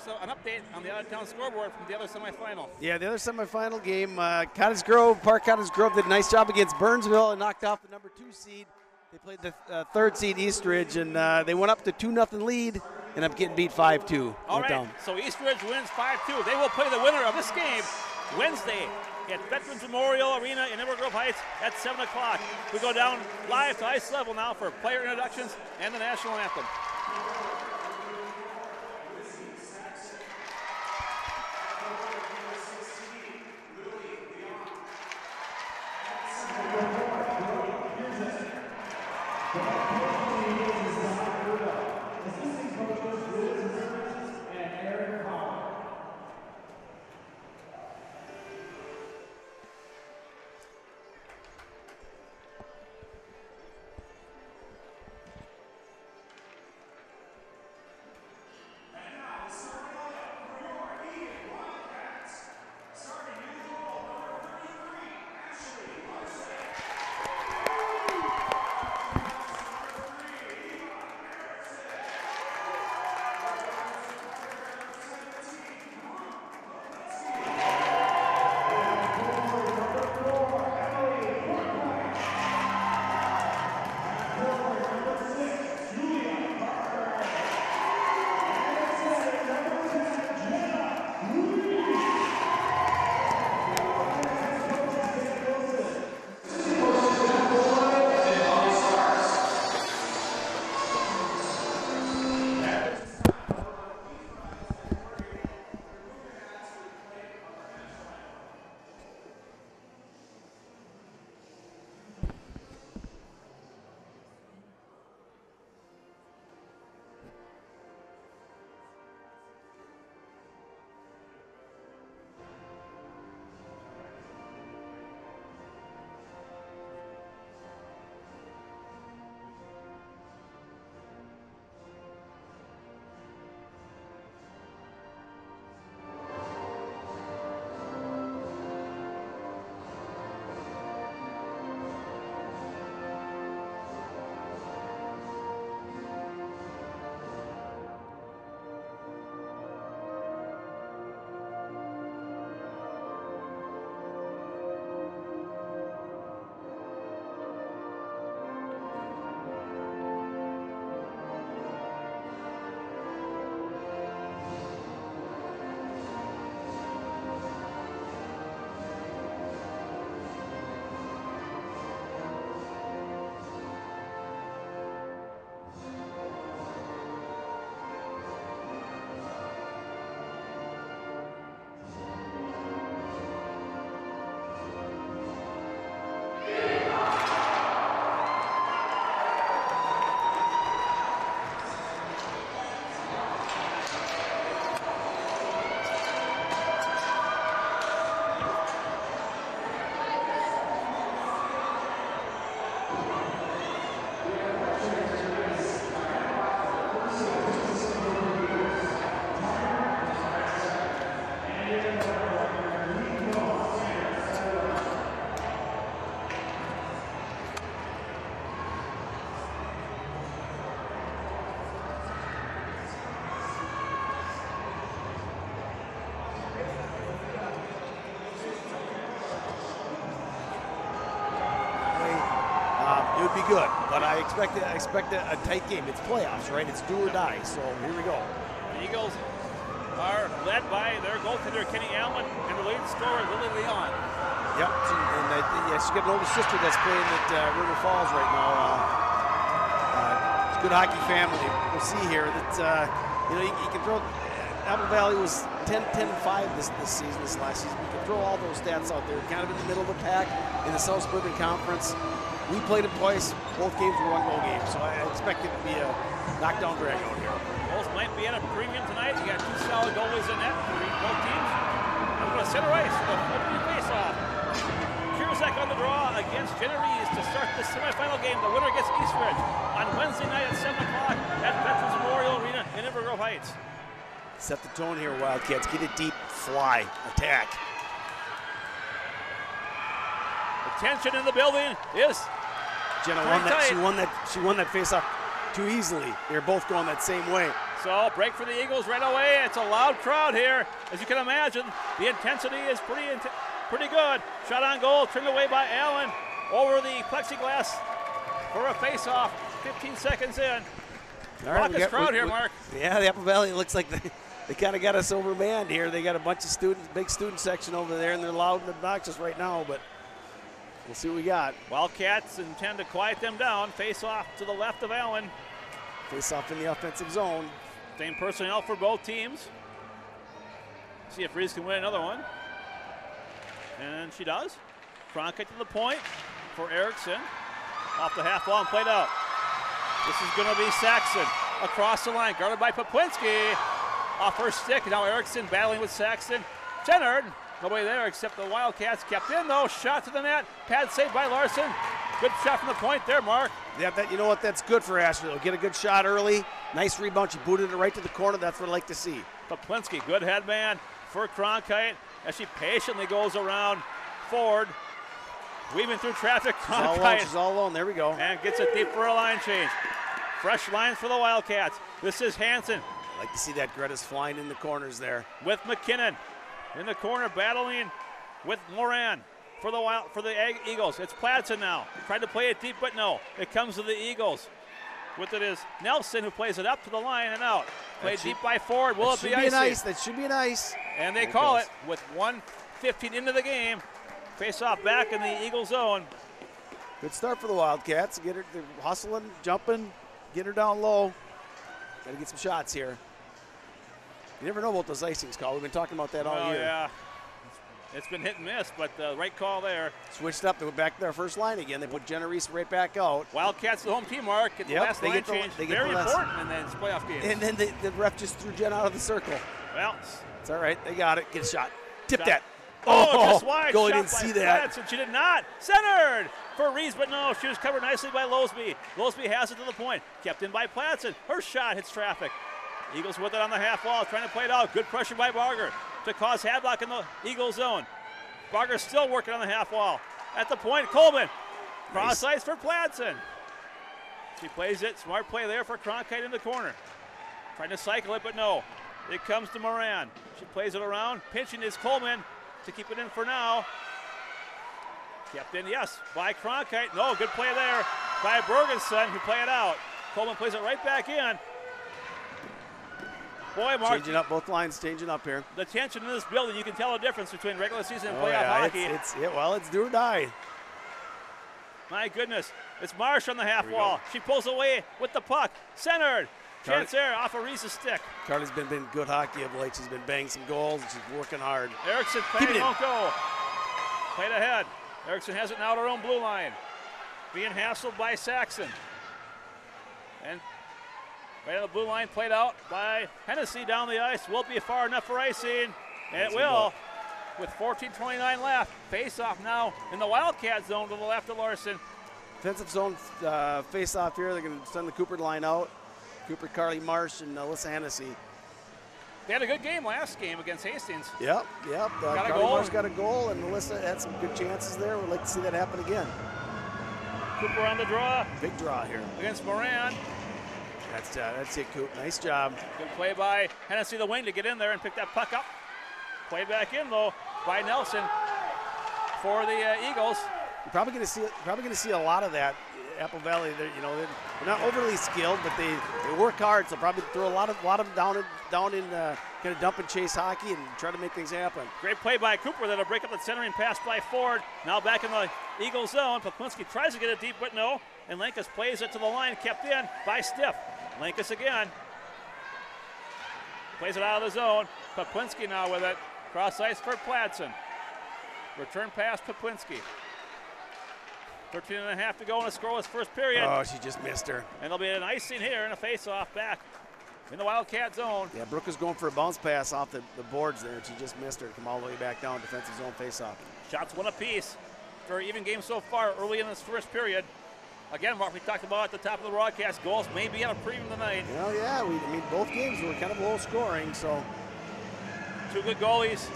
have an update on the out-of-town scoreboard from the other semifinal. Yeah, the other semifinal game, Park Cottage Grove did a nice job against Burnsville and knocked off the number 2 seed. They played the 3rd seed Eastridge, and they went up to 2-0 lead, and up getting beat 5-2. All right, so Eastridge wins 5-2. They will play the winner of this game Wednesday at Veterans Memorial Arena in Inver Grove Heights at 7 o'clock. We go down live to ice level now for player introductions and the national anthem. It would be good, but I expect a tight game. It's playoffs, right? It's do or die. So here we go. The Eagles are led by their goaltender Kenny Allen and the lead scorer Lily Leon. Yep, and she's got an older sister that's playing at River Falls right now. It's a good hockey family. We'll see here that you can throw. Apple Valley was 10-5 this season, this last season. You can throw all those stats out there, kind of in the middle of the pack in the South Suburban Conference. We played them twice. Both games were one-goal games, so I expect it to be a knockdown drag-out here. Goals might be at a premium tonight. You got two solid goalies in net for both teams. I'm going to center ice for the opening face-off. Curzak on the draw against Genovese to start the semifinal game. The winner gets Eastridge on Wednesday night at 7 o'clock at Veterans Memorial Arena in Inver Grove Heights. Set the tone here, Wildcats. Get it deep, fly, attack. The tension in the building is Jenna won that. She won that face-off too easily. They're both going that same way. So break for the Eagles right away. It's a loud crowd here. As you can imagine, the intensity is pretty good. Shot on goal, turned away by Allen over the plexiglass for a face-off. 15 seconds in. Raucous crowd here, Mark. Yeah, the Apple Valley looks like they kind of got us overmanned here. They got a bunch of students, big student section over there, and they're loud and obnoxious right now, but we'll see what we got. Wildcats intend to quiet them down. Face-off to the left of Allen. Face-off in the offensive zone. Same personnel for both teams. See if Reese can win another one. And she does. Cronkite to the point for Erickson. Off the half wall and played out. This is going to be Saxon across the line, guarded by Poplinski. Off her stick, now Erickson battling with Saxon. Centered, nobody there except the Wildcats. Kept in though, shot to the net. Pad saved by Larson. Good shot from the point there, Mark. Yeah, you know what, that's good for Asheville. Get a good shot early. Nice rebound, she booted it right to the corner. That's what I like to see. Poplinski, good headman for Cronkite as she patiently goes around forward. Weaving through traffic, Cronkite. She's all alone, there we go. And gets it deep for a line change. Fresh lines for the Wildcats. This is Hansen. I like to see that Greta's flying in the corners there. With McKinnon in the corner battling with Moran for the Eagles. It's Platson now. Tried to play it deep, but no. It comes to the Eagles. With it is Nelson who plays it up to the line and out. Played deep by Ford. Will it be icy? That should be an ice. And they call it with 1:15 into the game. Face off back in the Eagle zone. Good start for the Wildcats. Get her, they're hustling, jumping, get her down low. Got to get some shots here. You never know about those icings, call. We've been talking about that all year. Yeah, it's been hit and miss, but the right call there. Switched up. They went back to their first line again. They put Jenna Reese right back out. Wildcats, the home team, Mark. Get the last line change. Very important in these playoff games. And then the ref just threw Jen out of the circle. Well, it's all right. They got it. Get a shot. Tip that. Oh, just wide. Goalie didn't see that. And she did not. Centered for Reese, but no, she was covered nicely by Losby. Losby has it to the point. Kept in by Platson. Her shot hits traffic. Eagles with it on the half wall, trying to play it out. Good pressure by Barger to cause havoc in the Eagle zone. Barger still working on the half wall. At the point, Coleman. Cross ice for Platson. She plays it. Smart play there for Cronkite in the corner. Trying to cycle it, but no. It comes to Moran. She plays it around. Pinching is Coleman to keep it in for now. Kept in, yes, by Cronkite. No, good play there by Bergenson, who play it out. Coleman plays it right back in. Boy, Mark. Changing up, both lines changing up here. The tension in this building, you can tell the difference between regular season and playoff hockey. It's do or die. My goodness. It's Marsh on the half wall. She pulls away with the puck. Centered. Chance there off of Reese's stick. Carly's been good hockey of late. She's been banging some goals and she's working hard. Erickson playing won't go. Played ahead. Erickson has it now at her own blue line. Being hassled by Saxon. And right on the blue line, played out by Hennessy down the ice. Will be far enough for icing. And it will. With 14:29 left. Face off now in the Wildcat zone to the left of Larson. Defensive zone face off here. They're going to send the Cooper line out. Cooper, Carly Marsh, and Alyssa Hennessy. They had a good game last game against Hastings. Yep. Carly Marsh got a goal, and Alyssa had some good chances there. We'd like to see that happen again. Cooper on the draw. Big draw here. Against Moran. That's it, Coop. Nice job. Good play by Hennessy, the wing, to get in there and pick that puck up. Play back in, though, by Nelson for the Eagles. You're probably going to see a lot of that. Apple Valley, they're not overly skilled, but they work hard. So probably throw a lot of them down in kind of dump and chase hockey and try to make things happen. Great play by Cooper. That'll break up the centering pass by Ford. Now back in the Eagle zone. Poplinski tries to get it deep, but no. And Lankus plays it to the line, kept in by Stiff. Lankus again. Plays it out of the zone. Poplinski now with it. Cross ice for Platson. Return pass Poplinski. 13.5 to go in a scoreless first period. Oh, she just missed her. And there'll be an icing here and a face-off back in the Wildcat zone. Yeah, Brooke is going for a bounce pass off the boards there, and she just missed her. Come all the way back down, defensive zone face-off. Shots one apiece. Very even game so far early in this first period. Again, Mark, we talked about at the top of the broadcast, goals may be on a premium tonight. Well, yeah, I mean, both games were kind of low scoring, so. Two good goalies.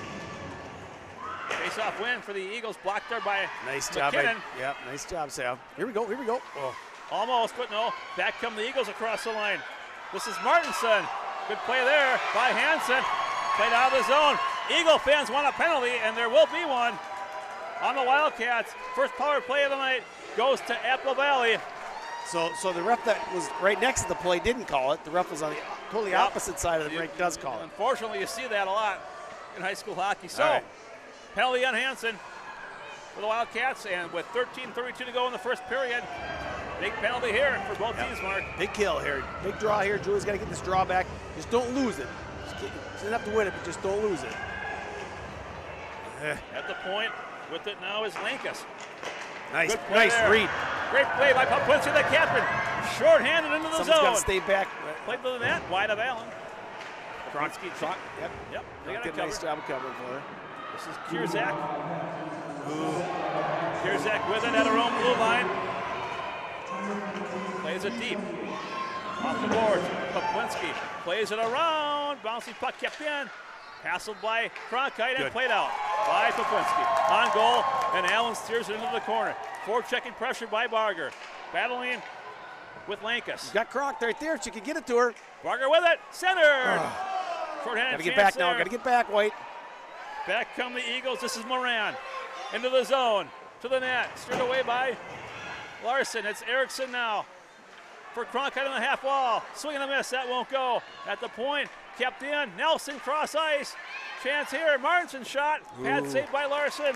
Face-off win for the Eagles, blocked there by nice job. McKinnon. Nice job, Sal. Here we go. Oh. Almost, but no. Back come the Eagles across the line. This is Martinson. Good play there by Hansen. Played out of the zone. Eagle fans want a penalty, and there will be one on the Wildcats. First power play of the night goes to Apple Valley. So the ref that was right next to the play didn't call it. The ref was on the totally opposite side of the rink, does call it. Unfortunately, you see that a lot in high school hockey. So, penalty on Hansen for the Wildcats, and with 13:32 to go in the first period, big penalty here for both teams, Mark. Big kill here. Big draw here. Julie's got to get this draw back. Just don't lose it. She doesn't have to win it, but just don't lose it. At the point with it now is Lankus. Nice there. read. Great play by Poplinski, the captain. Short-handed into the Someone's zone. got to stay back. Played to the net, wide of Allen. Kronsky. Yep. They got Did a nice job of covering for her. This is Kierzak. Kierzak with it at her own blue line. Plays it deep. Off the board. Poplinski plays it around. Bouncing puck kept in. Hassled by Cronkite and played out by Poplinski. On goal, and Allen steers it into the corner. Forechecking pressure by Barger. Battling with Lankus. You got Kronk right there. She can get it to her. Barger with it. Centered. Short-handed Gotta get back now. Gotta get back, White. Back come the Eagles. This is Moran. Into the zone. To the net. Steered away by Larson. It's Erickson now. For Cronkite on the half wall. Swing and a miss. That won't go. At the point. Kept in. Nelson cross ice. Chance here. Martinson shot. Pad saved by Larson.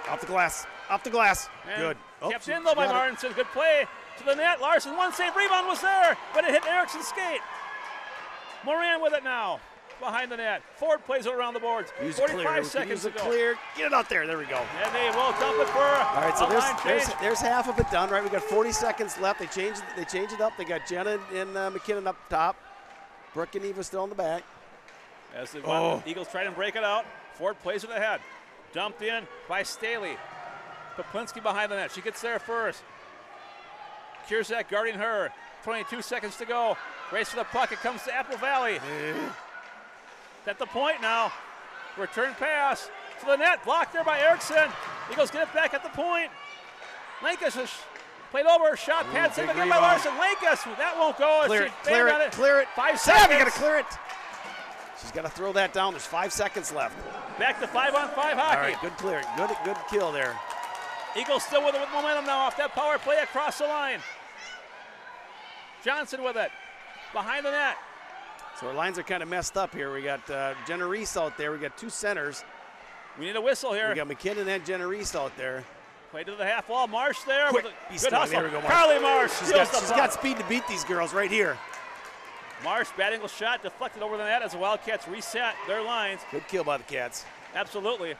Off the glass. Off the glass. And good. Kept in though by Martinson. Good play to the net. Larson, one save. Rebound was there, but it hit Erickson's skate. Moran with it now. Behind the net. Ford plays it around the boards. 45 seconds to go. Clear. Get it out there. There we go. And they will dump it for all right, so a there's half of it done, right? We got 40 seconds left. They changed it up. They got Jenna and McKinnon up top. Brooke and Eva still in the back. As the Eagles try to break it out, Ford plays it ahead. Dumped in by Staley. Poplinski behind the net. She gets there first. Kierzak guarding her. 22 seconds to go. Race for the puck. It comes to Apple Valley. At the point now. Return pass to the net. Blocked there by Erickson. Eagles get it back at the point. Lankus has played over. Shot pad saved again by Larson. Lankus. That won't go. Clear it. 5 seconds. You got to clear it. She's got to throw that down. There's 5 seconds left. Back to 5-on-5 hockey. All right, good clear. Good kill there. Eagles still with it with momentum now off that power play across the line. Johnson with it. Behind the net. So our lines are kind of messed up here. We got Jenna Reese out there. We got 2 centers. We need a whistle here. We got McKinnon and Jenna Reese out there. Play to the half wall. Marsh there. Quick. With a good hustle. There we go, Marsh. Carly Marsh. She's got speed to beat these girls right here. Marsh, bad angle shot, deflected over the net as the Wildcats reset their lines. Good kill by the Cats. Absolutely.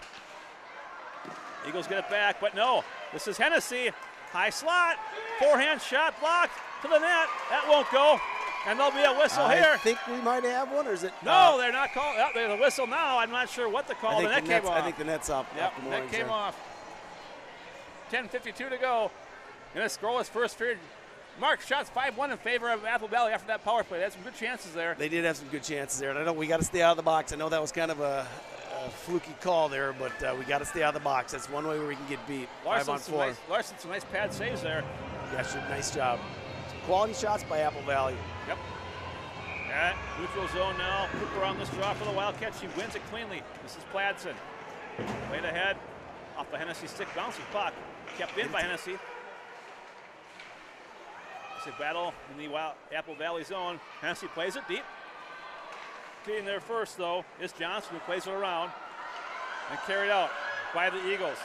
Eagles get it back, but no. This is Hennessy. High slot. Forehand shot blocked to the net. That won't go. And there'll be a whistle here. I think we might have one, or is it? No, they're not calling. Oh, there's a whistle now. I'm not sure what to call. The net came off. I think the net's up. Yep, the net came off. 10:52 to go. In a scoreless first period. Mark, shots 5-1 in favor of Apple Valley after that power play. They had some good chances there. They did have some good chances there. And I know we got to stay out of the box. I know that was kind of a fluky call there, but we got to stay out of the box. That's one way where we can get beat. Larson, 5-on-4. Larson, some nice pad saves there. Yeah, she did a nice job. Some quality shots by Apple Valley. Yep. At neutral zone now. Cooper on this draw for the Wildcats. She wins it cleanly. This is Pladson. Played ahead. Off the Hennessy stick. Bouncing puck. Kept in by Hennessy. It's a battle in the Apple Valley zone. Hennessy plays it deep. Getting there first, though, is Johnson, who plays it around and carried out by the Eagles.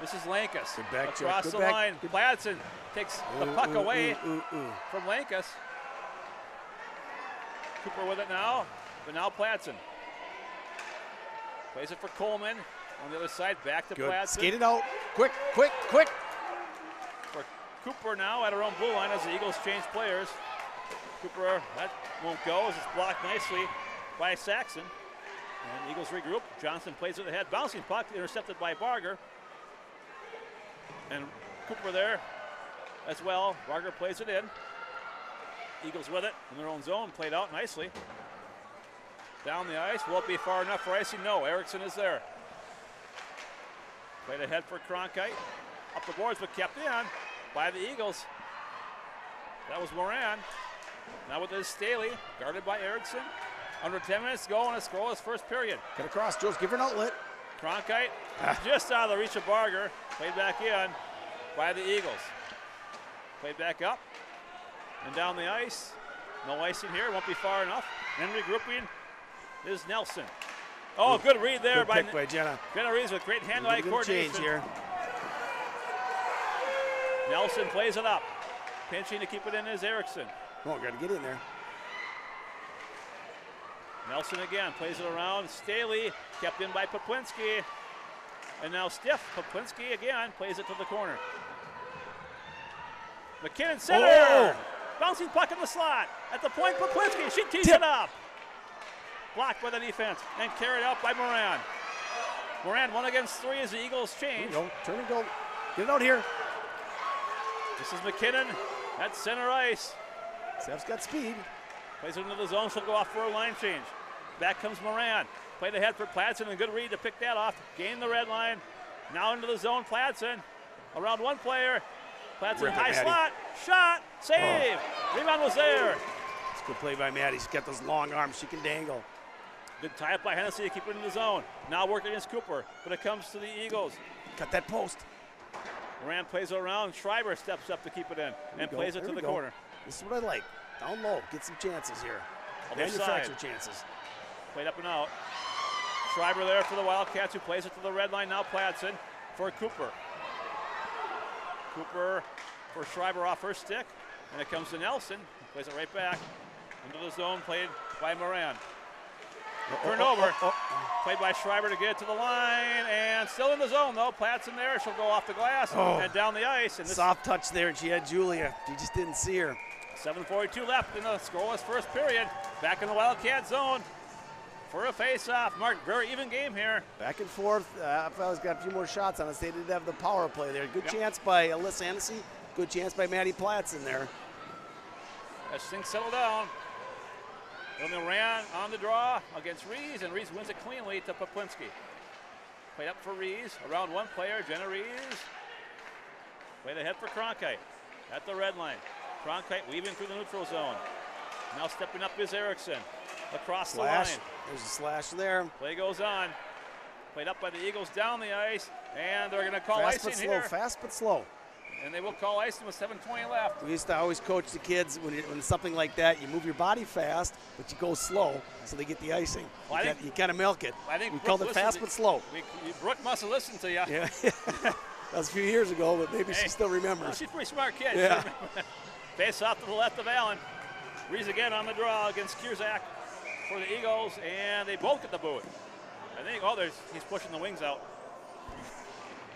This is Lankus. Across the line. Pladson takes the puck away from Lankus. Cooper with it now, but now Pladson. Plays it for Coleman. On the other side, back to Pladson. Skate it out. Quick. For Cooper now at her own blue line as the Eagles change players. Cooper, that won't go as it's blocked nicely by Saxon. And the Eagles regroup. Johnson plays it ahead. Bouncing puck intercepted by Barger. And Cooper there as well. Barger plays it in. Eagles with it in their own zone. Played out nicely. Down the ice. Will it be far enough for icing? No. Erickson is there. Played ahead for Cronkite. Up the boards, but kept in by the Eagles. That was Moran. Now with this Staley, guarded by Erickson. Under 10 minutes to go in a scoreless first period. Cut across, Jules, give her an outlet. Cronkite just out of the reach of Barger. Played back in by the Eagles. Played back up and down the ice. No icing here, won't be far enough. And regrouping is Nelson. Oh, good read there by Jenna. Jenna Reeves with great hand-eye coordination. Change here. Nelson plays it up. Pinching to keep it in is Erickson. Oh, got to get in there. Nelson again plays it around. Staley kept in by Poplinski. And now stiff. Poplinski again plays it to the corner. McKinnon center. Oh. Bouncing puck in the slot. At the point, Poplinski. She tees it up. Blocked by the defense and carried out by Moran. Moran 1 against 3 as the Eagles change. Go. Turn and go. Get it out here. This is McKinnon at center ice. Steph's got speed. Plays it into the zone. She'll go off for a line change. Back comes Moran. Played ahead for Platson, and good read to pick that off. Gain the red line. Now into the zone, Platson. Around one player. Platson high slot. Shot. Save. Oh. Rebound was there. It's a good play by Maddie. She's got those long arms. She can dangle. Good tie up by Hennessy to keep it in the zone. Now working against Cooper, but it comes to the Eagles. Cut that post. Moran plays it around. Schreiber steps up to keep it in and plays it to the corner. This is what I like. Down low. Get some chances here. Manufacture chances. Played up and out. Schreiber there for the Wildcats, who plays it to the red line. Now Platson for Cooper. Cooper for Schreiber off her stick. And it comes to Nelson. Plays it right back into the zone, played by Moran. Turnover. Played by Schreiber to get it to the line. And still in the zone, though. Platson there. She'll go off the glass and down the ice. And soft touch there, and she had Julia. She just didn't see her. 7:42 left in the scoreless first period. Back in the Wildcat zone for a face-off. Mark, very even game here. Back and forth. Fellas got a few more shots on us. They didn't have the power play there. Good chance by Alyssa Hennessy. Good chance by Maddie Platson there. As things settle down. Illinois ran on the draw against Rees, and Rees wins it cleanly to Poplinski. Played up for Rees. Around one player, Jenna Rees. Played ahead for Cronkite at the red line. Cronkite weaving through the neutral zone. Now stepping up is Erickson. Across the line. There's a slash there. Play goes on. Played up by the Eagles down the ice, and they're going to call icing here. Fast but slow. And they will call icing with 7:20 left. We used to always coach the kids when it's something like that, you move your body fast, but you go slow so they get the icing. Well, you kind of milk it. I think we called it fast but slow. Brooke must have listened to you. Yeah. That was a few years ago, but maybe she still remembers. Well, she's a pretty smart kid. Yeah. Face off to the left of Allen. Rees again on the draw against Kierzak for the Eagles, and they both get the boot. I think, he's pushing the wings out.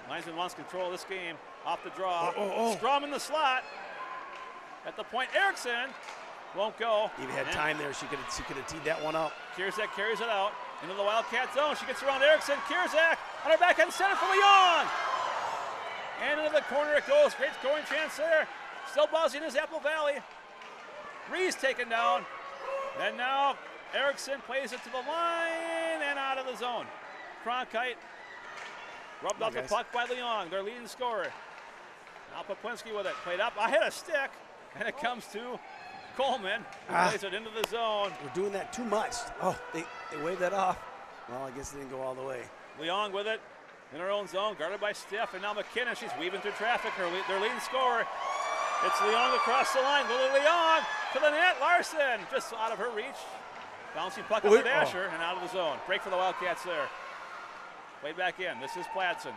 Linesman wants control of this game. Off the draw. Strom in the slot. At the point, Erickson won't go. Even had time there. She could have teed that one up. Kierzak carries it out into the Wildcat zone. She gets around Erickson. Kierzak on her backhand center for Leon. And into the corner it goes. Great scoring chance there. Still buzzing is Apple Valley. Rees taken down. And now Erickson plays it to the line and out of the zone. Cronkite rubbed off the puck by Leon, their leading scorer. Now Poplinski with it. Played up. I hit a stick. And it comes to Coleman. Plays it into the zone. We're doing that too much. Oh, they waved that off. Well, I guess it didn't go all the way. Leon with it in her own zone, guarded by Steph. And now McKinnon, she's weaving through traffic. Their leading scorer. It's Leon across the line. Lily Leon to the net. Larson just out of her reach. Bouncing puck up the dasher and out of the zone. Break for the Wildcats there. Played back in. This is Platson.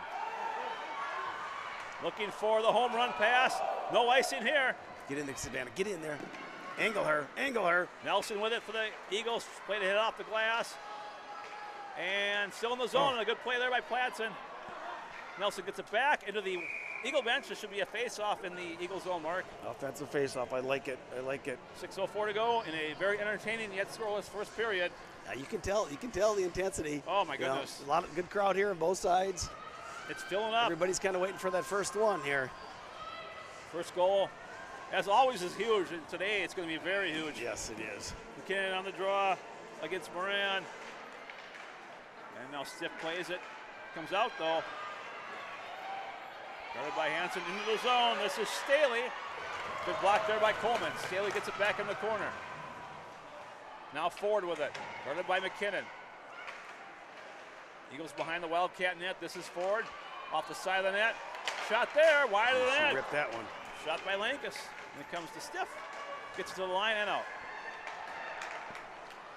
Looking for the home run pass. No icing here. Get in there, Savannah. Get in there. Angle her. Angle her. Nelson with it for the Eagles. Played a hit off the glass. And still in the zone. A good play there by Platson. Nelson gets it back into the Eagle bench. This should be a face-off in the Eagle zone, Mark. Offensive face-off. I like it. I like it. 6:04 to go in a very entertaining yet scoreless first period. You can tell. You can tell the intensity. Oh my goodness! A lot of good crowd here on both sides. It's filling up. Everybody's kind of waiting for that first one here. First goal, as always, is huge. And today it's going to be very huge. Yes, it is. McKinnon on the draw against Moran. And now Stiff plays it. Comes out though. Guarded by Hansen into the zone. This is Staley. Good block there by Coleman. Staley gets it back in the corner. Now Ford with it. Guarded by McKinnon. Eagles behind the Wildcat net. This is Ford. Off the side of the net. Shot there. Wide of the net. She ripped that one. Shot by Lankus. And it comes to Stiff. Gets it to the line and out.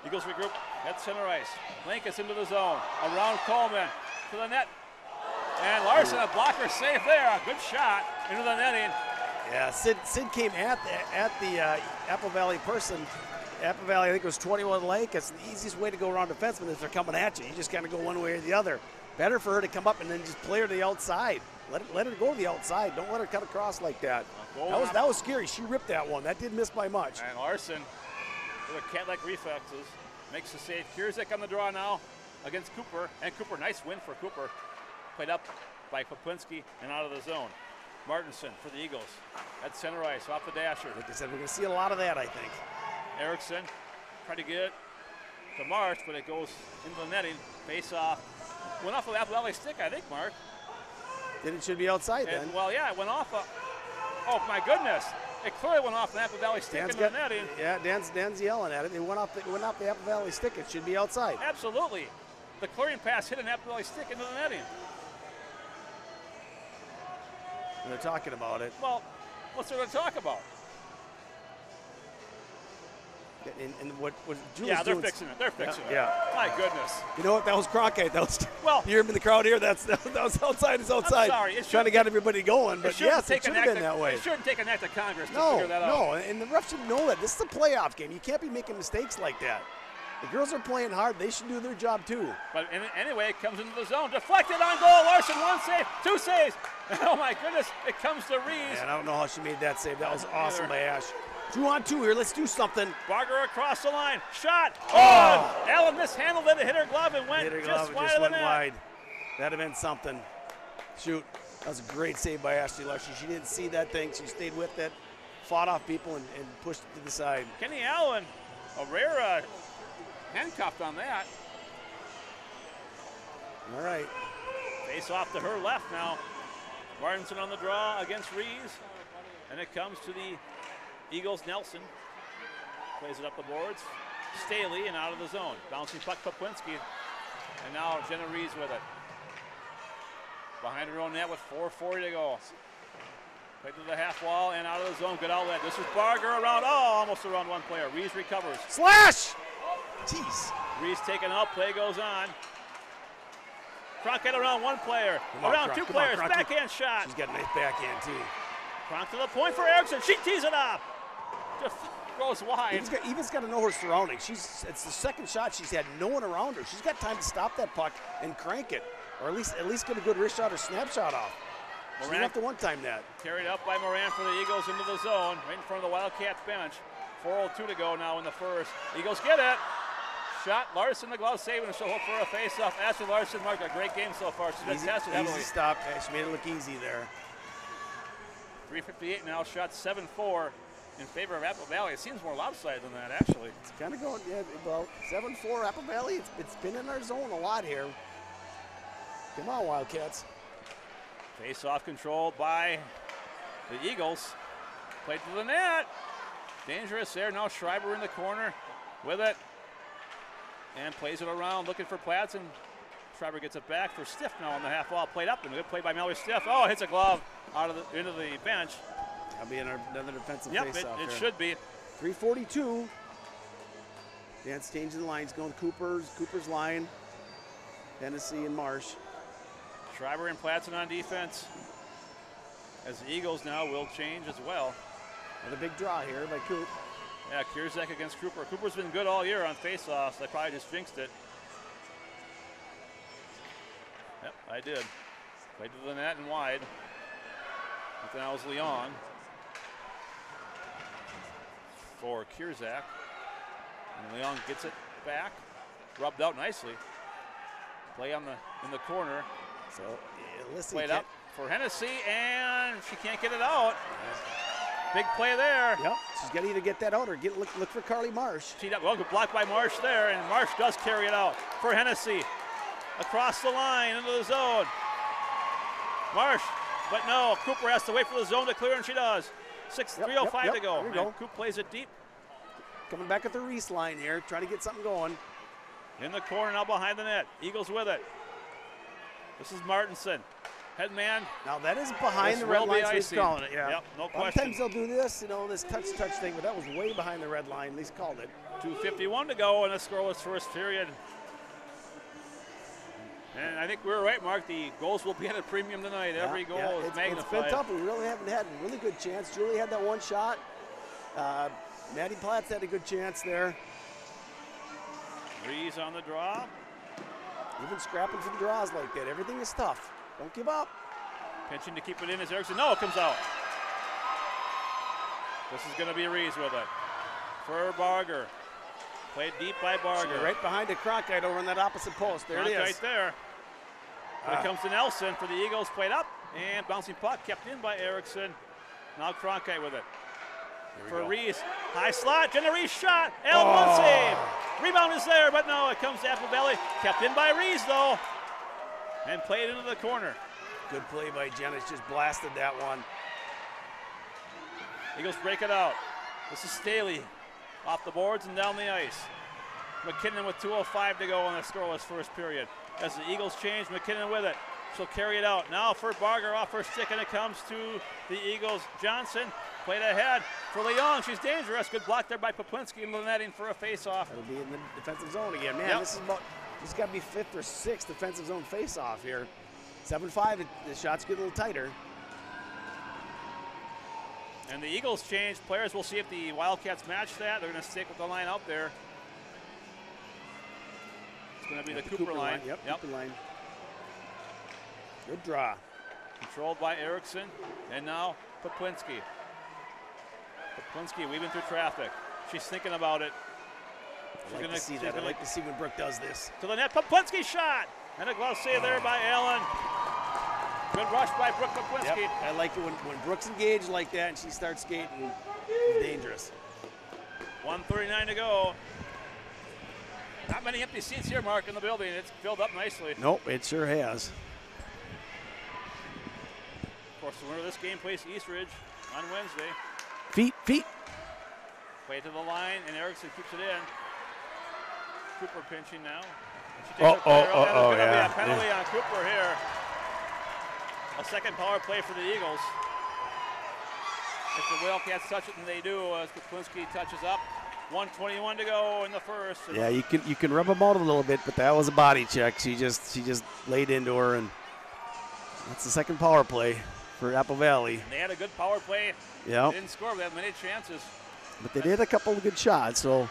Eagles regroup at center ice. Lankus into the zone. Around Coleman. To the net. And Larson, a blocker save there. A good shot into the netting. Yeah, Sid came at the Apple Valley person. Apple Valley, I think it was 21 Lake. It's the easiest way to go around defensemen if they're coming at you. You just kind of go one way or the other. Better for her to come up and then just play her to the outside. Let her go to the outside. Don't let her cut across like that. That was scary. She ripped that one. That didn't miss by much. And Larson, with a cat-like reflexes, makes the save. Kierzek on the draw now against Cooper. And Cooper, nice win for Cooper. Played up by Poplinski and out of the zone. Martinson for the Eagles at center ice, off the dasher. Like I said, we're going to see a lot of that, I think. Erickson tried to get it to Marsh, but it goes into the netting. Face off. Went off of Apple Valley stick, I think, Mark. Then it should be outside then. Well, yeah, it went off. Oh, my goodness. It clearly went off the Apple Valley stick into the netting. Yeah, Dan's yelling at it. It went off the Apple Valley stick. It should be outside. Absolutely. The clearing pass hit an Apple Valley stick into the netting. And they're talking about it. Well, what's there to talk about? And what Julie's yeah, they're doing, fixing it. They're fixing it. Yeah. My goodness. You know what? That was Cronkite. That was. Well, you hear him in the crowd here. That was outside. It's outside. I'm sorry. Trying to get everybody going, but yes, it should have been that way. It shouldn't take an act of Congress to figure that out. No, and the refs should know that. This is a playoff game. You can't be making mistakes like that. The girls are playing hard. They should do their job too. But anyway, it comes into the zone. Deflected on goal. Larson, one save, two saves. Oh my goodness, it comes to Rees. Man, I don't know how she made that save. That was awesome by Ash. 2-on-2 here. Let's do something. Barger across the line. Shot. Oh! Allen mishandled it. Hit her glove and went just wide of the net. Wide. That'd have been something. Shoot. That was a great save by Ashley Lushy. She didn't see that thing. She stayed with it, fought off people, and pushed it to the side. Kenny Allen, a rare handcuffed on that. All right. Face off to her left now. Martinson on the draw against Rees. And it comes to the Eagles. Nelson plays it up the boards. Staley and out of the zone. Bouncing puck, Poplinski. And now Jenna Rees with it. Behind her own net with 4:40 to go. Played to the half wall and out of the zone. Good outlet. This is Barger around. Oh, almost around one player. Rees recovers. Slash! Jeez. Rees taken out. Play goes on. Cronkite around one player. Around two players. Backhand shot. She's got a nice backhand, too. Cronk to the point for Erickson. She tees it up. Just goes wide. Eva's got to know her surroundings. It's the second shot she's had no one around her. She's got time to stop that puck and crank it, or at least get a good wrist shot or snapshot off. She didn't have to one-time that. Carried up by Moran for the Eagles into the zone, right in front of the Wildcats bench. 4:02 to go now in the first. Eagles get it. Shot. Larson, the glove saving, and she'll hope for a face-off. Ashley Larson marked a great game so far. She's been tested heavily. Easy stop. She made it look easy there. 3:58 now. Shot 7-4 in favor of Apple Valley. It seems more lopsided than that, actually. It's kind of going, yeah, well, 7-4 Apple Valley. It's been in our zone a lot here. Come on, Wildcats. Face-off controlled by the Eagles. Played to the net. Dangerous there. Now Schreiber in the corner with it. And plays it around, looking for Platts, and Schreiber gets it back for Stiff now on the half wall. Played up, and good play by Mallory Stiff. Oh, hits a glove into the bench. That'll be another defensive Yep, face-off. it should be. 3:42. Dan's changing the lines, going Cooper's line, Hennessy and Marsh. Schreiber and Platson on defense, as the Eagles now will change as well. Another big draw here by Coop. Yeah, Kierzek against Cooper. Cooper's been good all year on face-offs. I probably just jinxed it. Yep, I did. Played to the net and wide. But now was Leon for Kierzek. And Leon gets it back. Rubbed out nicely. Play in the corner. So, listen. Played up for Hennessy, and she can't get it out. Big play there. Yep, she's got to either get that out or look for Carly Marsh. Well, good block by Marsh there, and Marsh does carry it out for Hennessy. Across the line into the zone. Marsh, but no, Cooper has to wait for the zone to clear, and she does. 3:05 to go. And Coop plays it deep. Coming back at the Reese line here, trying to get something going. In the corner now behind the net. Eagles with it. This is Martinson. Head man. Now that is behind the red line, so he's calling it. Yeah. Yep, no question. Sometimes they'll do this, you know, this touch thing, but that was way behind the red line. At least called it. 2:51 to go in a scoreless first period. And I think we were right, Mark. The goals will be at a premium tonight. Every goal is magnified. It's been tough. We really haven't had a really good chance. Julie had that one shot. Maddie Platts had a good chance there. Rees on the draw. Even scrapping for the draws like that. Everything is tough. Don't give up. Pinching to keep it in as Erickson. No, it comes out. This is going to be Rees with it. For Barger. Played deep by Barger. Right behind the Cronkite over in that opposite post. There it is. Right there. Here comes to Nelson for the Eagles. Played up. And bouncing puck kept in by Erickson. Now Cronkite with it. For Rees. High slot. Jenna Rees shot. L1 save. Rebound is there, but no, it comes to Apple Valley. Kept in by Rees, though. And played into the corner. Good play by Jenna. Just blasted that one. Eagles break it out. This is Staley off the boards and down the ice. McKinnon with 2:05 to go in the scoreless first period. As the Eagles change, McKinnon with it. She'll carry it out. Now for Barger off her stick, and it comes to the Eagles. Johnson played ahead for Leon. She's dangerous. Good block there by Poplinski in the netting for a face-off. It'll be in the defensive zone again. Man, this has got to be 5th or 6th defensive zone face-off here. 7-5, the shots get a little tighter. And the Eagles change players. We'll see if the Wildcats match that. They're going to stick with the line out there. It's going to be the Cooper line. Yep, Cooper line. Good draw. Controlled by Erickson. And now Poplinski. Poplinski weaving through traffic. She's thinking about it. I like to see that. I like to see when Brooke does this. To the net. Poplinski shot. And a glove save there by Allen. Good rush by Brooke Poplinski. Yep. I like it when Brooke's engaged like that and she starts skating. It's dangerous. 1:39 to go. Not many empty seats here, Mark, in the building. It's filled up nicely. Nope, it sure has. Of course, the winner of this game plays Eastridge on Wednesday. Feet. Play to the line, and Erickson keeps it in. Cooper pinching now. Yeah. There's going to be a penalty on Cooper here. A second power play for the Eagles. If the Wildcats touch it, and they do, as Poplinski touches up. 1:21 to go in the first. Yeah, you can rub them out a little bit, but that was a body check. She just laid into her, and that's the second power play for Apple Valley. And they had a good power play. Yeah. They didn't score. They had many chances. But they did a couple of good shots, so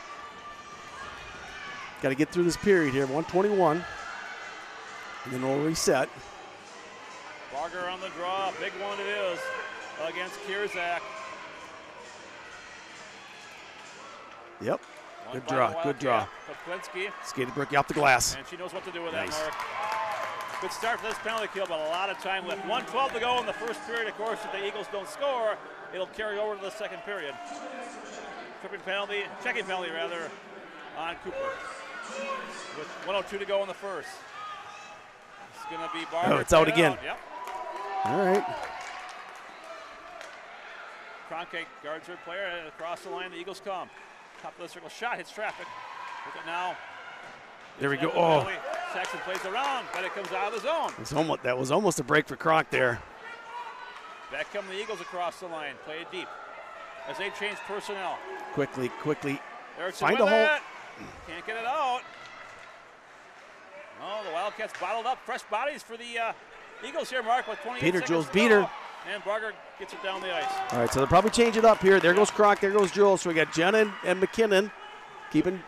got to get through this period here. 1:21, and then we'll reset. Barger on the draw. Big one it is against Kierzak. Yep. Good draw. Poplinski. Skated Brookie off the glass. And she knows what to do with that, Mark. Good start for this penalty kill, but a lot of time left. 1:12 to go in the first period. Of course, if the Eagles don't score, it'll carry over to the second period. Checking penalty on Cooper. With 1:02 to go in the first. It's going to be Barger. Oh, it's out again. Yep. All right. Cronkite guards her player across the line. The Eagles come. Top of the circle. Shot hits traffic. Look at now. There we go. Oh. Saxon plays around, but it comes out of the zone. That was almost a break for Kronk there. Back come the Eagles across the line. Play it deep as they change personnel. Quickly. Erickson Find a hole. Can't get it out. Oh, the Wildcats bottled up. Fresh bodies for the Eagles here, Mark, with 28 seconds Jules to beat go. her. And Barger gets it down the ice. All right, so they'll probably change it up here. There goes Kronk, there goes Jules. So we got Jenna and McKinnon keeping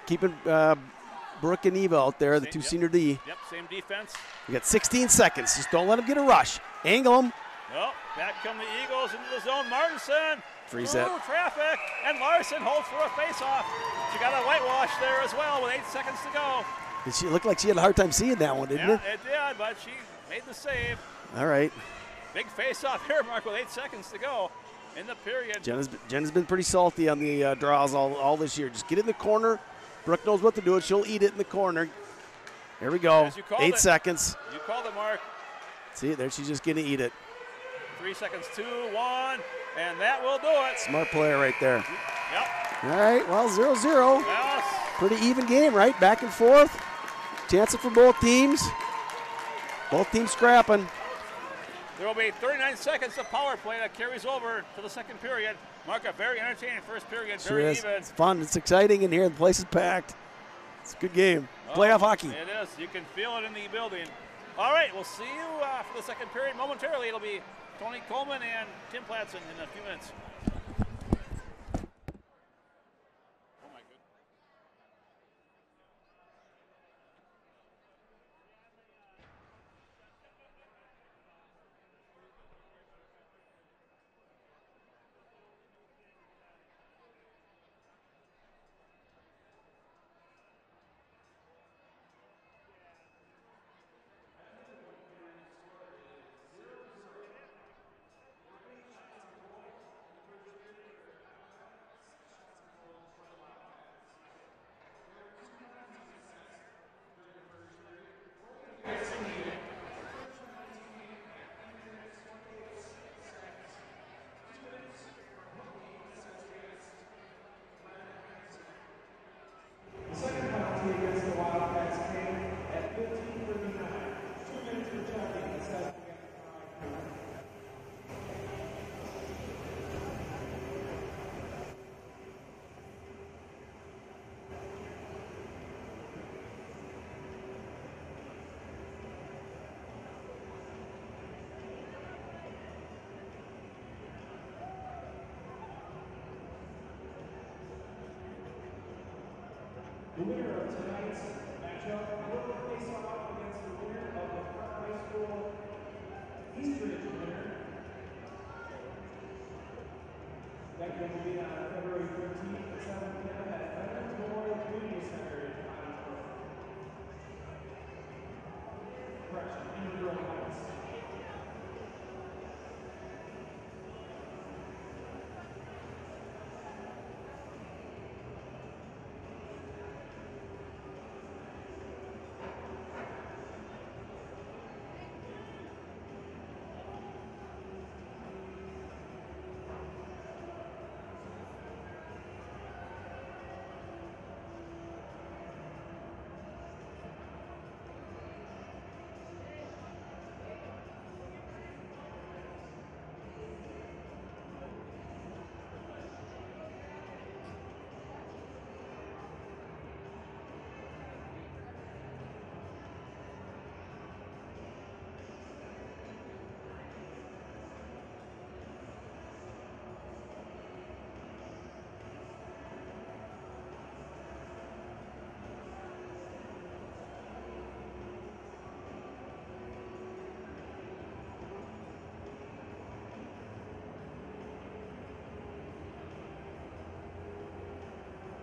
Brooke and Eva out there, the two senior D. Yep, same defense. We got 16 seconds. Just don't let them get a rush. Angle them. Well, back come the Eagles into the zone. Martinson through traffic, and Larson holds for a face-off. She got a whitewash there as well with 8 seconds to go. She looked like she had a hard time seeing that one, didn't it? Yeah, it did, but she made the save. All right. Big face-off here, Mark, with 8 seconds to go in the period. Jenna's been pretty salty on the draws all this year. Just get in the corner. Brooke knows what to do. She'll eat it in the corner. Here we go. 8 seconds. You called it, Mark. See, there she's just going to eat it. 3 seconds, 2, 1. And that will do it. Smart player right there. Yep. All right, well, 0-0. Yes. Pretty even game, right? Back and forth. Chance for both teams. Both teams scrapping. There will be 39 seconds of power play that carries over to the second period. Mark, a very entertaining first period, Sure very is. even. It's fun. It's exciting in here. The place is packed. It's a good game. Playoff hockey. It is. You can feel it in the building. All right, we'll see you for the second period. Momentarily, it'll be Tony Coleman and Tim Platson in a few minutes. Oh, my goodness. The second penalty against the Wildcats came at 15:39. 2 minutes for checking. It says the winner of tonight's matchup will face off against the winner of the Park High School Eastridge winner. That game will be on February 13th at 7 p.m. at Veterans Memorial Community Center in Concord. Correction, in Girl Heights.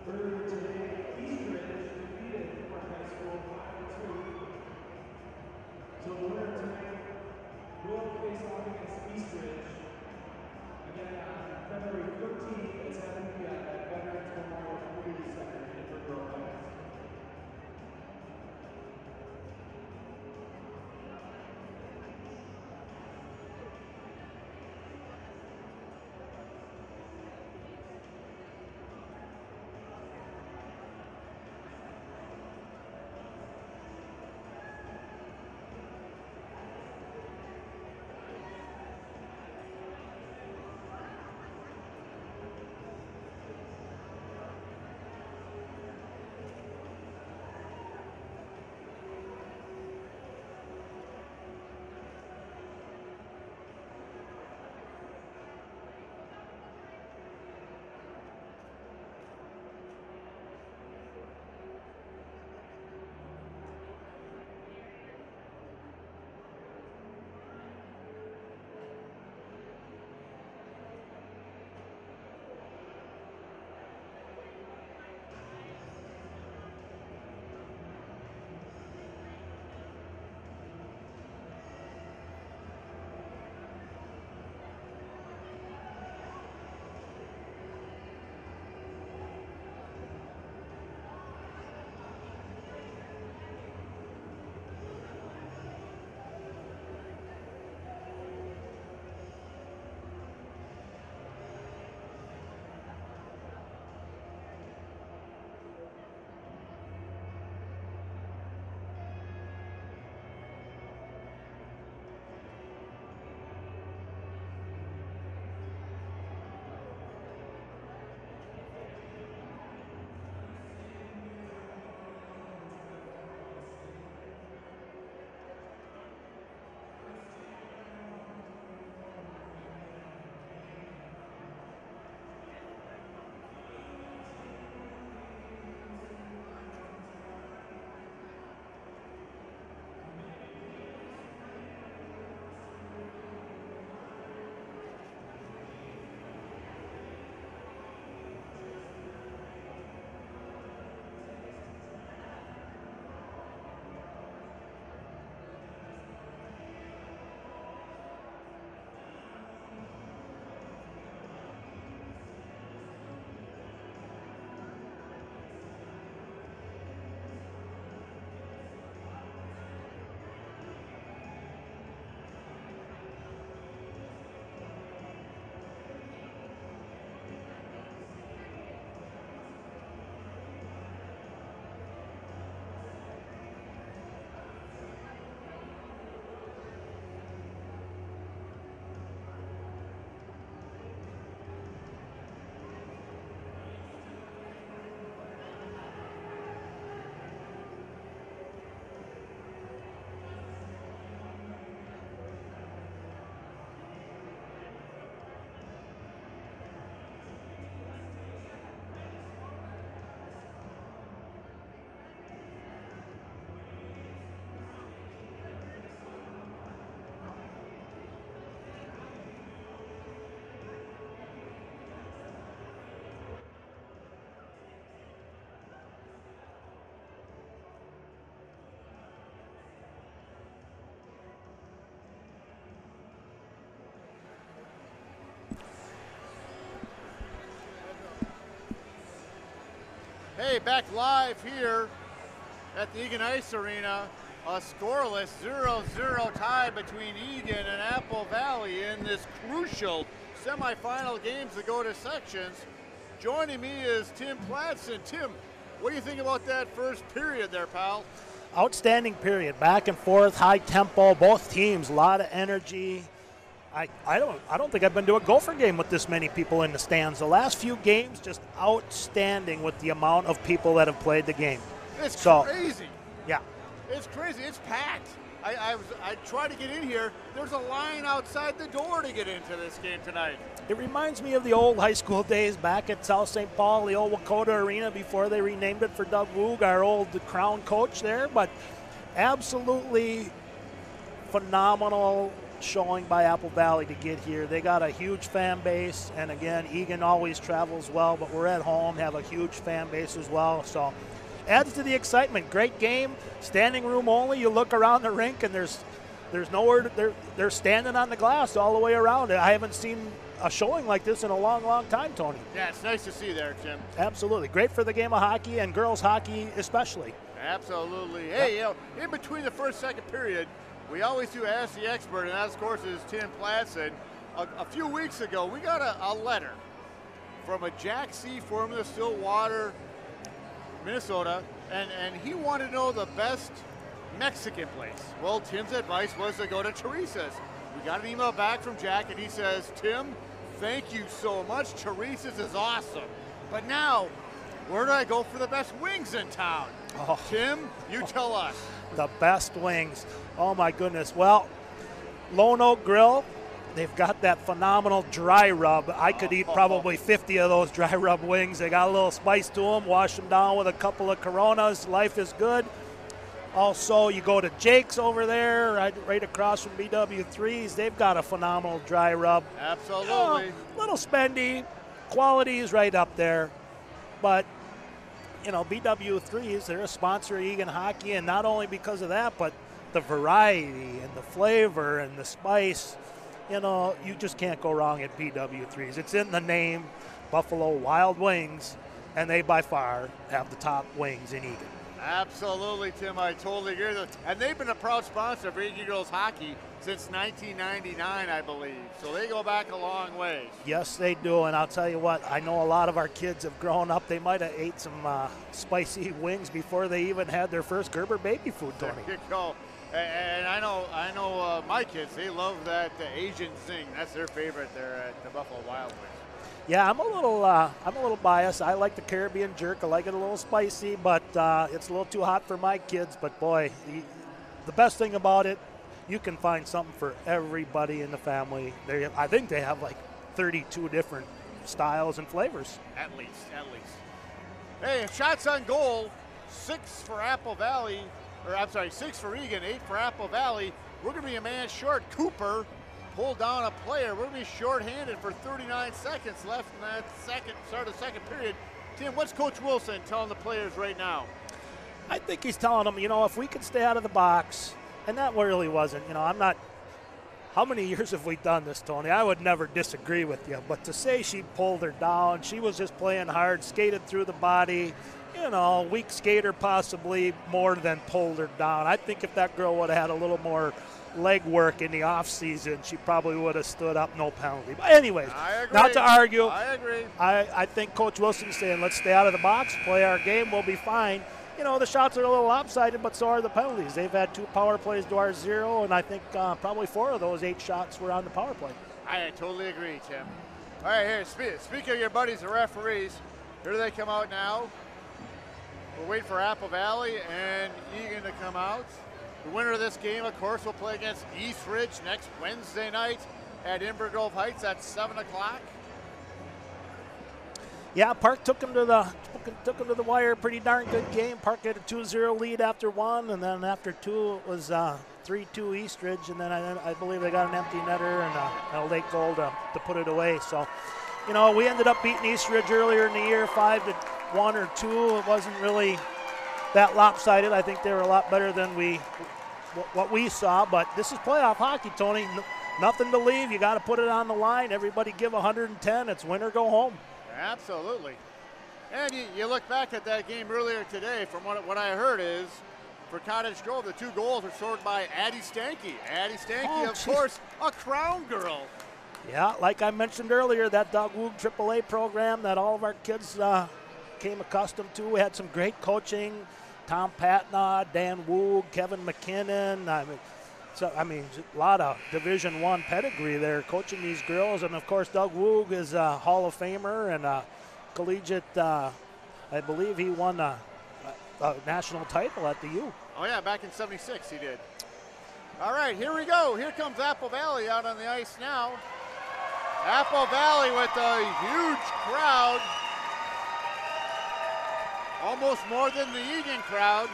Earlier today, Eastridge defeated Park High School 5-2. So the winner tonight will face off against Eastridge again on February 13th at 7 p.m. at Veterans Memorial Community Center in Girl Heights. Hey, back live here at the Eagan Ice Arena. A scoreless 0-0 tie between Eagan and Apple Valley in this crucial semifinal games that go to sections. Joining me is Tim Platson. Tim, what do you think about that first period there, pal? Outstanding period, back and forth, high tempo, both teams, a lot of energy. I don't think I've been to a Gopher game with this many people in the stands. The last few games, just outstanding with the amount of people that have played the game. It's crazy. Yeah. It's crazy. It's packed. I tried to get in here. There's a line outside the door to get into this game tonight. It reminds me of the old high school days back at South St. Paul, the old Wakota Arena before they renamed it for Doug Woog, our old Crown coach there. But absolutely phenomenal showing by Apple Valley to get here. They got a huge fan base, and again, Eagan always travels well, but we're at home, have a huge fan base as well. So adds to the excitement. Great game, standing room only. You look around the rink and there's nowhere, they're standing on the glass all the way around it. I haven't seen a showing like this in a long, long time, Tony. Yeah, it's nice to see there, Tim. Absolutely. Great for the game of hockey and girls hockey especially. Absolutely. Hey, you know, in between the first, second period, we always do Ask the Expert, and that, of course, is Tim Platson. A few weeks ago, we got a letter from a Jack C. Formula Stillwater, Minnesota, and he wanted to know the best Mexican place. Well, Tim's advice was to go to Teresa's. We got an email back from Jack, and he says, Tim, thank you so much. Teresa's is awesome. But now, where do I go for the best wings in town? Oh. Tim, you tell us. The best wings. Oh, my goodness. Well, Lone Oak Grill, they've got that phenomenal dry rub. I could eat probably 50 of those dry rub wings. They got a little spice to them. Wash them down with a couple of Coronas. Life is good. Also, you go to Jake's over there, right across from BW3's. They've got a phenomenal dry rub. Absolutely. Little spendy. Quality is right up there. But, you know, BW3's, they're a sponsor of Eagan Hockey, and not only because of that, but the variety and the flavor and the spice. You know, you just can't go wrong at BW3's. It's in the name, Buffalo Wild Wings, and they by far have the top wings in Eagan. Absolutely, Tim. I totally agree with you. And they've been a proud sponsor of Eagan Girls Hockey since 1999, I believe. So they go back a long way. Yes, they do. And I'll tell you what, I know a lot of our kids have grown up. They might have ate some spicy wings before they even had their first Gerber baby food, Tony. There you go. And I know my kids, they love that Asian zing. That's their favorite there at the Buffalo Wild Wings. Yeah, I'm a little biased. I like the Caribbean jerk. I like it a little spicy, but it's a little too hot for my kids. But boy, the best thing about it, you can find something for everybody in the family. I think they have like 32 different styles and flavors. At least. Hey, shots on goal, 6 for Apple Valley, or I'm sorry, 6 for Eagan, 8 for Apple Valley. We're going to be a man short. Cooper pulled down a player. We're going to be shorthanded for 39 seconds left in that start of second period. Tim, what's Coach Wilson telling the players right now? I think he's telling them, you know, if we could stay out of the box, and that really wasn't, you know, I'm not, how many years have we done this, Tony? I would never disagree with you, but to say she pulled her down, she was just playing hard, skated through the body, you know, weak skater possibly more than pulled her down. I think if that girl would have had a little more leg work in the off season, she probably would have stood up, no penalty. But anyways, not to argue. I agree. I think Coach Wilson's saying, let's stay out of the box, play our game, we'll be fine. You know, the shots are a little lopsided, but so are the penalties. They've had 2 power plays to our 0, and I think probably 4 of those 8 shots were on the power play. I totally agree, Tim. All right, here, speak of your buddies, the referees. Here they come out now. We'll wait for Apple Valley and Eagan to come out. The winner of this game, of course, will play against East Ridge next Wednesday night at Inver Grove Heights at 7 o'clock. Yeah, Park took him to the wire. Pretty darn good game. Park had a 2-0 lead after 1, and then after 2 it was 3-2 East Ridge, and then I believe they got an empty netter and a late goal to put it away. So, you know, we ended up beating East Ridge earlier in the year, 5-1 or 2. It wasn't really that lopsided. I think they were a lot better than what we saw, but this is playoff hockey, Tony. Nothing to leave. You got to put it on the line. Everybody give 110. It's win or go home. Absolutely. And you look back at that game earlier today, from what I heard is, for Cottage Grove, the 2 goals were scored by Addie Stanky. Addie Stanky, of course, a Crown girl. Yeah, like I mentioned earlier, that Doug Woog AAA program that all of our kids came accustomed to. We had some great coaching. Tom Patna, Dan Woog, Kevin McKinnon. I mean, a lot of Division I pedigree there coaching these girls. And, of course, Doug Woog is a Hall of Famer and a collegiate. I believe he won a national title at the U. Oh, yeah, back in '76 he did. All right, here we go. Here comes Apple Valley out on the ice now. Apple Valley with a huge crowd. Almost more than the Eagan crowd.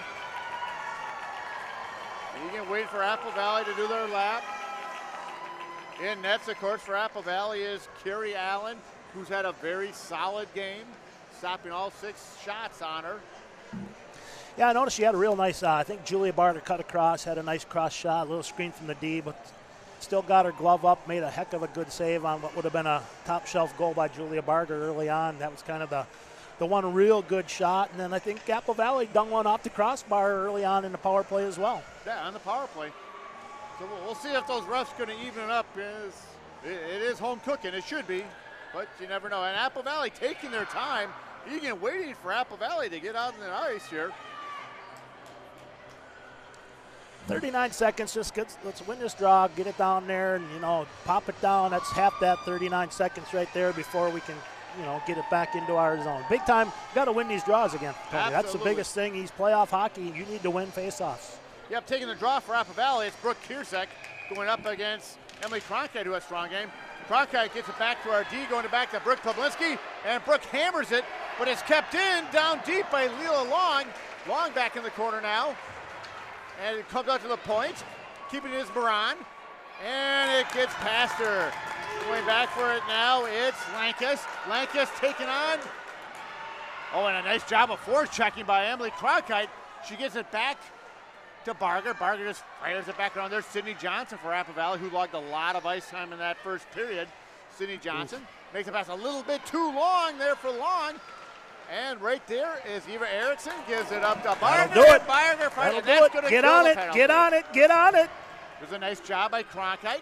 Eagan waiting for Apple Valley to do their lap. In nets, of course, for Apple Valley is Carrie Allen, who's had a very solid game, stopping all 6 shots on her. Yeah, I noticed she had a real nice, I think Julia Barter cut across, had a nice cross shot, a little screen from the D, but still got her glove up, made a heck of a good save on what would have been a top shelf goal by Julia Barter early on. That was kind of the one real good shot. And then I think Apple Valley done one off the crossbar early on in the power play as well. Yeah, on the power play. So we'll see if those refs going to even it up. It is home cooking, it should be, but you never know. And Apple Valley taking their time. Eagan waiting for Apple Valley to get out on the ice here. 39 seconds, let's win this draw, get it down there, and, pop it down. That's half that 39 seconds right there before we can, get it back into our zone. Big time, got to win these draws again, Tony. That's the biggest thing. These playoff hockey, you need to win faceoffs. Yep, taking the draw for Apple Valley, it's Brooke Kiersek going up against Emily Cronkite, who has a strong game. Cronkite gets it back to our D, going back to Brooke Poblinski, and Brooke hammers it, but it's kept in down deep by Leela Long. Long back in the corner now. And it comes out to the point. Keeping it is Moran. And it gets past her. Going back for it now, it's Lankus. Lankus taking on. Oh, and a nice job of force checking by Emily Cronkite. She gets it back to Barger. Barger just fires it back around there. Sydney Johnson for Apple Valley, who logged a lot of ice time in that first period. Sydney Johnson makes it pass a little bit too long there for Long. And right there is Eva Erickson, gives it up to Barger. That'll do it. Barger, That'll do it. Get on it, get on it, get on it. There's a nice job by Cronkite.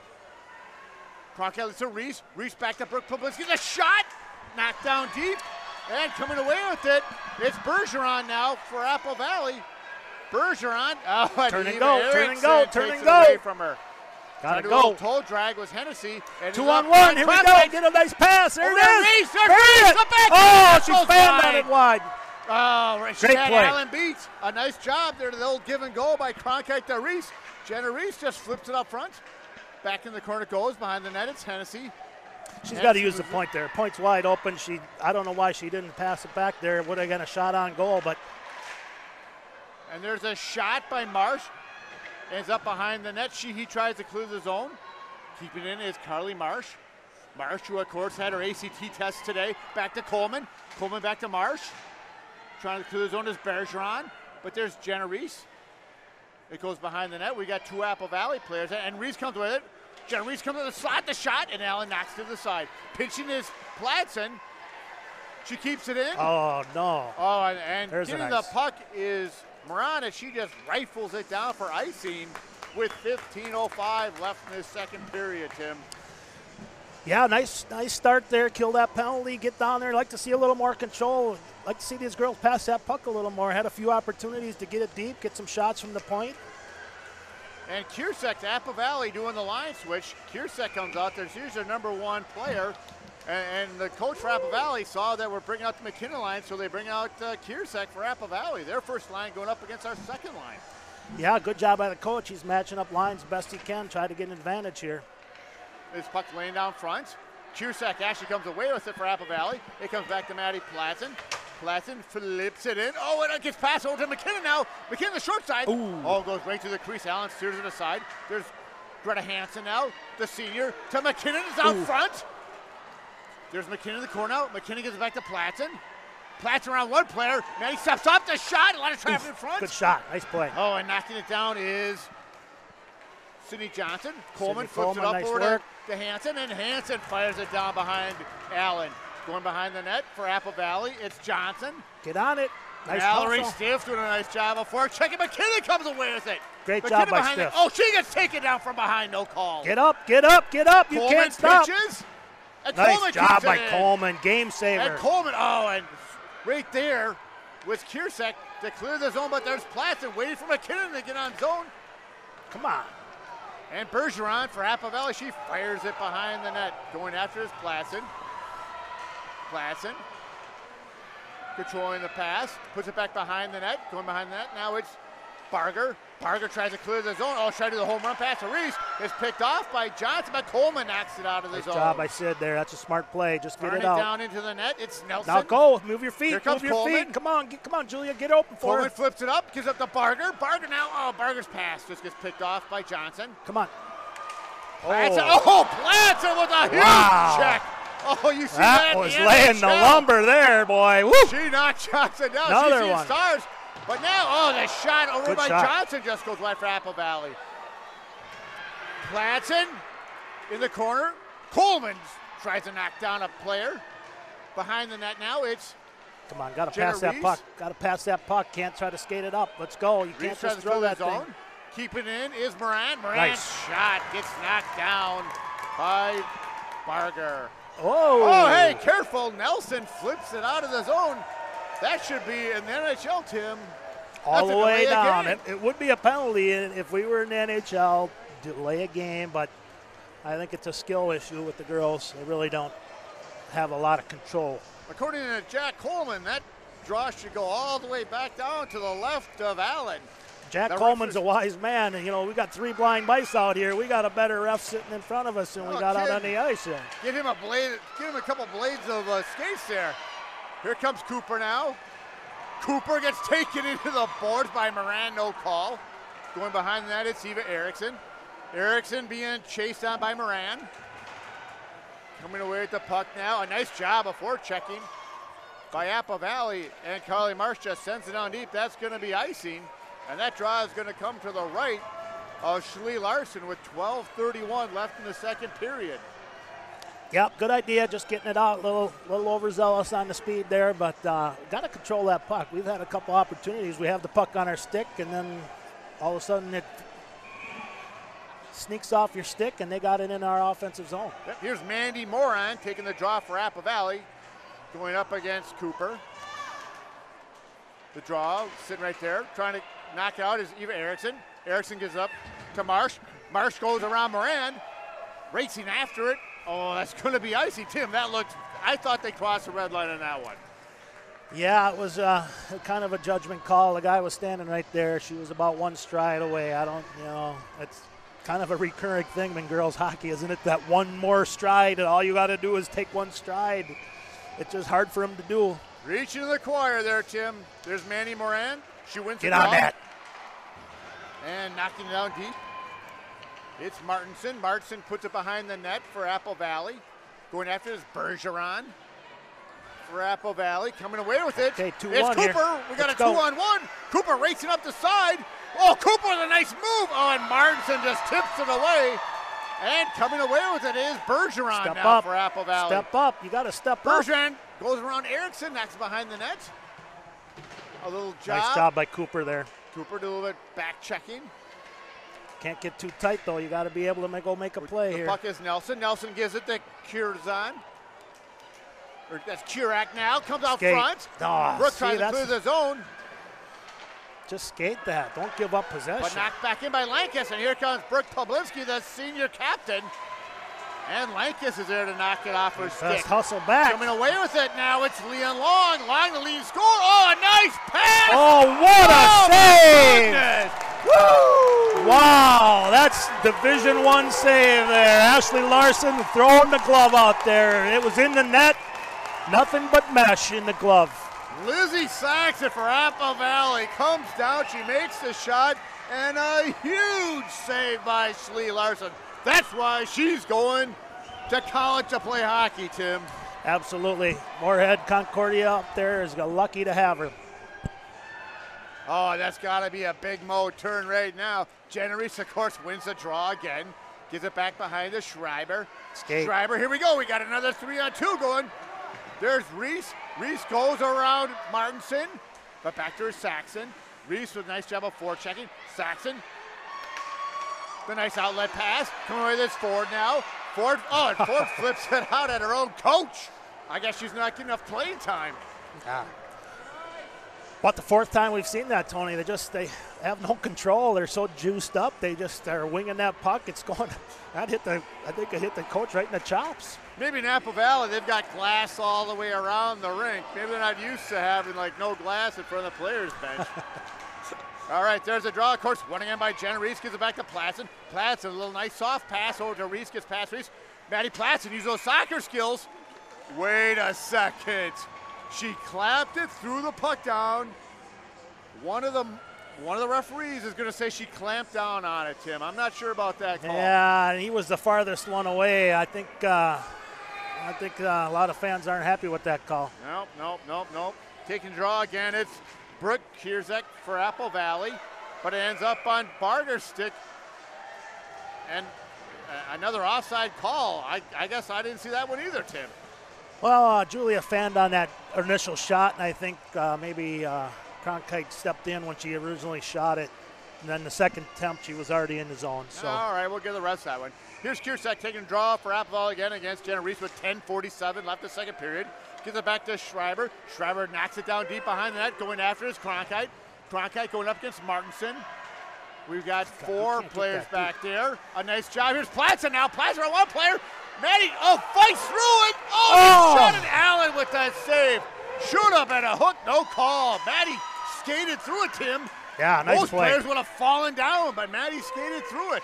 Cronkite to Reese. Reese back to Brooke Poblinski. The shot! Knocked down deep. And coming away with it, it's Bergeron now for Apple Valley. Bergeron. Oh, and turn and Eva go, Erickson turn and go, turn takes and it away go. from her. Gotta Trying to go. Toe drag was Hennessy. And 2-on-1, here we go. Get a nice pass. There it is. Reese, There it is. Oh, she fanned on it wide. Oh, right. She Great had play. Allen beats. A nice job there, the old give and go by Cronkite to Reese. Jenna Reese just flips it up front. Back in the corner goes behind the net. It's Hennessy. She's got to use the point there. Point's wide open. I don't know why she didn't pass it back there. Would have got a shot on goal, but. And there's a shot by Marsh. Ends up behind the net. He tries to clear the zone. Keeping it in is Carly Marsh. Marsh, who of course had her ACT test today. Back to Coleman. Coleman back to Marsh. Trying to clear the zone is Bergeron. But there's Jenna Reese. It goes behind the net. We got 2 Apple Valley players. And Reese comes with it. Jenna Reese comes to the slot, the shot, and Allen knocks to the side. Pinching is Platson. She keeps it in. Oh, no. Oh, and There's getting the puck is Marana. She just rifles it down for icing with 15:05 left in this second period, Tim. Yeah, nice start there. Kill that penalty. Get down there. Like to see a little more control. Like to see these girls pass that puck a little more. Had a few opportunities to get it deep, get some shots from the point. And Kiersek, Apple Valley doing the line switch. Kiersek comes out there. She's their number 1 player. And the coach for Apple Valley saw that we're bringing out the McKinnon line, so they bring out Kiersek for Apple Valley. Their first line going up against our second line. Yeah, good job by the coach. He's matching up lines best he can, try to get an advantage here. This puck laying down front. Kiersek actually comes away with it for Apple Valley. It comes back to Maddie Platson. Platson flips it in. Oh, and it gets passed over to McKinnon now. McKinnon the short side. Ooh. Oh, goes right to the crease. Allen steers it aside. There's Greta Hansen now, the senior, to McKinnon is out front. There's McKinnon in the corner now. McKinnon gives it back to Platson. Platson around one player. Maddie steps up the shot. A lot of traffic in front. Good shot. Nice play. Oh, and knocking it down is Sydney Johnson. Coleman flips it Coleman, up nice over work. to Hansen, and Hansen fires it down behind Allen. Going behind the net for Apple Valley, it's Johnson. Get on it. Nice Mallory hustle. Stiff doing a nice job of forechecking. McKinnon comes away with it. Great McKinnon job by behind Stiff. Oh, she gets taken down from behind. No call. Get up, get up, get up. You Coleman can't stop. pitches. And Nice Coleman job keeps it by in. Coleman. Game saver. And Coleman, and right there was Kiersek to clear the zone, but there's Platson waiting for McKinnon to get on zone. Come on. And Bergeron for Apple Valley, she fires it behind the net. Going after is Platson. Platson controlling the pass, puts it back behind the net, going behind the net. Now it's Barger. Barger tries to clear the zone. Oh, trying to do the home run pass to Reese. It's picked off by Johnson, but Coleman knocks it out of the zone. Nice job by Sid there. That's a smart play. Just get Turn it out. down into the net. It's Nelson. Now go. Move your feet. Here comes Move your Coleman. feet. Come on, Julia. Get open for Coleman her. flips it up, gives up to Barger. Barger now. Oh, Barger's pass just gets picked off by Johnson. Come on. Platson. Oh, Platson with a huge Wow. check. Oh, you see That that? was in laying the NHL. lumber there, boy. Woo! She knocked Johnson down. Another She's one. Stars. But now, the shot over Good by shot. Johnson just goes wide for Apple Valley. Platson in the corner. Coleman tries to knock down a player. Behind the net now, it's Come on, gotta Jenna pass that Reese. puck. Gotta pass that puck. Can't try to skate it up. Let's go. You can't Reese tries just to throw fill the that thing. zone. Keep it in is Moran. Moran's Nice. shot gets knocked down by Barger. Oh, Hey, careful. Nelson flips it out of the zone. That should be in the NHL, Tim. all That's the a way delay of down. game. It would be a penalty if we were in the NHL, delay a game, but I think it's a skill issue with the girls. They really don't have a lot of control. According to Jack Coleman, that draw should go all the way back down to the left of Allen. Jack The Coleman's ref a wise man, and we got 3 blind mice out here. We got a better ref sitting in front of us than we Oh, got out kid. on the ice here. Give him a blade. Give him a couple blades of skates there. Here comes Cooper now. Cooper gets taken into the boards by Moran, no call. Going behind that, it's Eva Erickson. Erickson being chased on by Moran. Coming away with the puck now. A nice job of forechecking by Apple Valley, and Carly Marsh just sends it on deep. That's going to be icing, and that draw is going to come to the right of Schlee Larson with 12:31 left in the second period. Yep, good idea. Just getting it out. A little overzealous on the speed there, but got to control that puck. We've had a couple opportunities. We have the puck on our stick, and then all of a sudden it sneaks off your stick, and they got it in our offensive zone. Yep, here's Mandy Moran taking the draw for Apple Valley, going up against Cooper. The draw, sitting right there, trying to knock out is Eva Erickson. Erickson gives up to Marsh. Marsh goes around Moran, racing after it. Oh, that's going to be icy, Tim. That looked, I thought they crossed the red line on that one. Yeah, it was kind of a judgment call. The guy was standing right there. She was about 1 stride away. It's kind of a recurring thing in girls hockey, isn't it? That one more stride, and all you got to do is take 1 stride. It's just hard for him to do. Reaching to the choir there, Tim. There's Mandy Moran. She wins the Get on draw. that. And knocking it down deep. It's Martinson. Martinson puts it behind the net for Apple Valley. Going after is Bergeron for Apple Valley. Coming away with it. Okay, 2-1 It's Cooper. here. We got Let's a go. 2-on-1. Cooper racing up the side. Oh, Cooper with a nice move. Oh, and Martinson just tips it away. And coming away with it is Bergeron Step now up. for Apple Valley. Step up. You got to step up. Bergeron goes around Erickson. Knocks behind the net. A little job. Nice job by Cooper there. Cooper do a little bit back checking. Can't get too tight, though. You got to be able to go make a play The here. puck is Nelson. Nelson gives it to Curzon. Or that's Kurak now. Comes out Skate. front. Oh, Brooke see, tries to that's- clear the zone, Just skate that. Don't give up possession. but knocked back in by Lankus. And here comes Brooke Poblinski, the senior captain. And Lankus is there to knock it off her stick. Best hustle back. Coming away with it now. It's Leon Long. Long the lead score. Oh, a nice pass. Oh, what a save! Goodness. Wow, that's Division I save there. Ashley Larson throwing the glove out there. It was in the net. Nothing but mesh in the glove. Lizzie Saxon for Apple Valley comes down. She makes the shot, and a huge save by Schlee Larson. That's why she's going to college to play hockey, Tim. Absolutely. Moorhead Concordia up there is lucky to have her. Oh, that's got to be a big Mo turn right now. Generis, of course, wins the draw again. Gives it back behind to Schreiber. Skate. Schreiber, here we go. We got another 3-on-2 going. There's Reese. Reese goes around Martinson, but back to Saxon. Reese with a nice job of forechecking. Saxon, the nice outlet pass. Coming away this Ford now. Ford, oh, and Ford flips it out at her own coach. I guess she's not getting enough playing time. Yeah. But the fourth time we've seen that, Tony, they have no control. They're so juiced up. They just are winging that puck. It's going, I think it hit the coach right in the chops. Maybe Napa Valley, they've got glass all the way around the rink. Maybe they're not used to having like no glass in front of the players' bench. All right, there's a draw. Of course, one again by Jenna. Reese gives it back to Platson. Platson, a little nice soft pass over to Reese, gets past Reese. Maddie Platson uses those soccer skills. Wait a second. She clapped it, threw the puck down. One of the referees is going to say she clamped down on it, Tim. I'm not sure about that call. Yeah, and he was the farthest one away. I think a lot of fans aren't happy with that call. Nope. Taking draw again. It's Brooke Kierzek for Apple Valley, but it ends up on Barter's stick. And another offside call. I guess I didn't see that one either, Tim. Well, Julia fanned on that initial shot, and I think maybe Cronkite stepped in when she originally shot it. And then the second attempt, she was already in the zone. So. All right, we'll give the rest of that one. Here's Kierzek taking a draw for Apple Valley again against Jenna Reese with 10:47 left the second period. Gives it back to Schreiber. Schreiber knocks it down deep behind the net. Going after is Cronkite. Cronkite going up against Martinson. We've got four players back there. A nice job. Here's Platson now. Platson on one player. Maddie, fights through it. Shot it. Allen with that save. Should have been a hook, no call. Maddie skated through it, Tim. Yeah, nice Most play. players would have fallen down, but Maddie skated through it.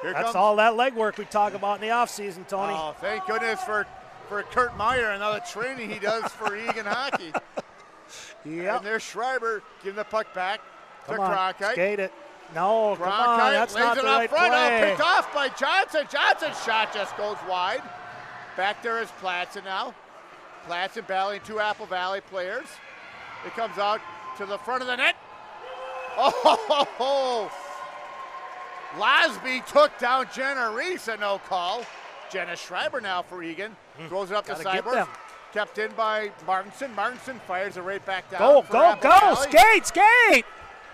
That's all that legwork we talk about in the offseason, Tony. Oh, thank goodness for Kurt Meyer and all the training he does for Eagan hockey. Yep. And there's Schreiber giving the puck back to Come on, Cronkite. skate it. No, Cronkite come on, that's lays not it the up right front. play. Picked off by Johnson. Johnson's shot just goes wide. Back there is Platson now. Platson battling two Apple Valley players. It comes out to the front of the net. Oh, Lasby took down Jenna Reese, a no call. Jenna Schreiber now for Eagan. Throws it up the sideboards. Kept in by Martinson. Martinson fires it right back down. Go, skate!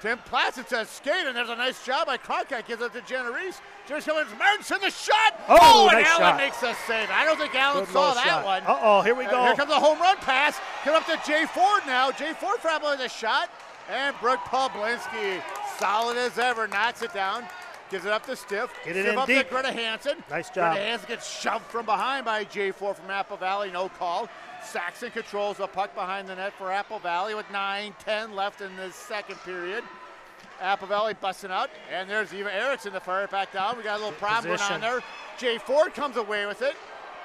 Tim Platson says skate, and there's a nice job by Cronkite. Gives it to Jenna Reese. Jenna comes Martinson, the shot! And nice Allen shot. makes a save. I don't think Allen Good saw that shot. one. Here we go. Here comes a home run pass. Come up to Jay Ford now. Jay Ford for Apple with a shot. And Brooke Poblinski, solid as ever, knocks it down. Gives it up to Stiff. Get it Stiff in up deep. to Greta Hansen. Nice job. Greta Hansen gets shoved from behind by Jay Ford from Apple Valley. No call. Saxon controls the puck behind the net for Apple Valley with 9:10 left in the second period. Apple Valley busting out, and there's Eva Erickson to fire it back down. We got a little problem going on there. Jay Ford comes away with it,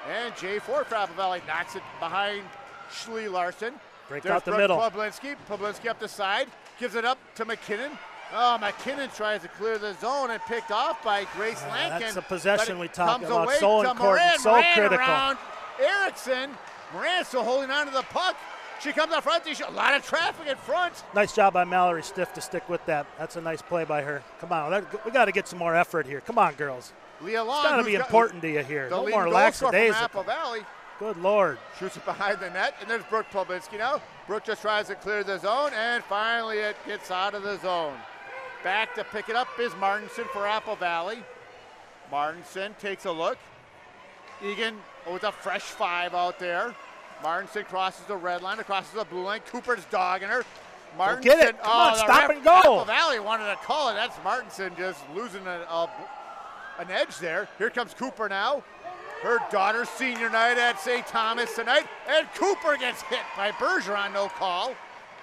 and Jay Ford for Apple Valley knocks it behind Schlee Larson. Break There's out the Brooke middle. Poblinski up the side, gives it up to McKinnon. McKinnon tries to clear the zone and picked off by Grace Lankin. That's a possession we talked comes about, away so to important, Moran. so Moran critical. Around Erickson. Moran still holding on to the puck. She comes up front. A lot of traffic in front. Nice job by Mallory Stiff to stick with that. That's a nice play by her. Come on, we got to get some more effort here. Come on, girls. Leah Long, it's got to be important to you here. No more lackadaisical. Apple Valley. Good Lord. Shoots it behind the net, and there's Brooke Poblinski now. Brooke just tries to clear the zone, and finally it gets out of the zone. Back to pick it up is Martinson for Apple Valley. Martinson takes a look. Eagan with a fresh five out there. Martinson crosses the red line, crosses the blue line. Cooper's dogging her. Martinson, get it. Come on, stop and go. Apple Valley wanted to call it. That's Martinson just losing an edge there. Here comes Cooper now. Her daughter's senior night at St. Thomas tonight. And Cooper gets hit by Bergeron, no call.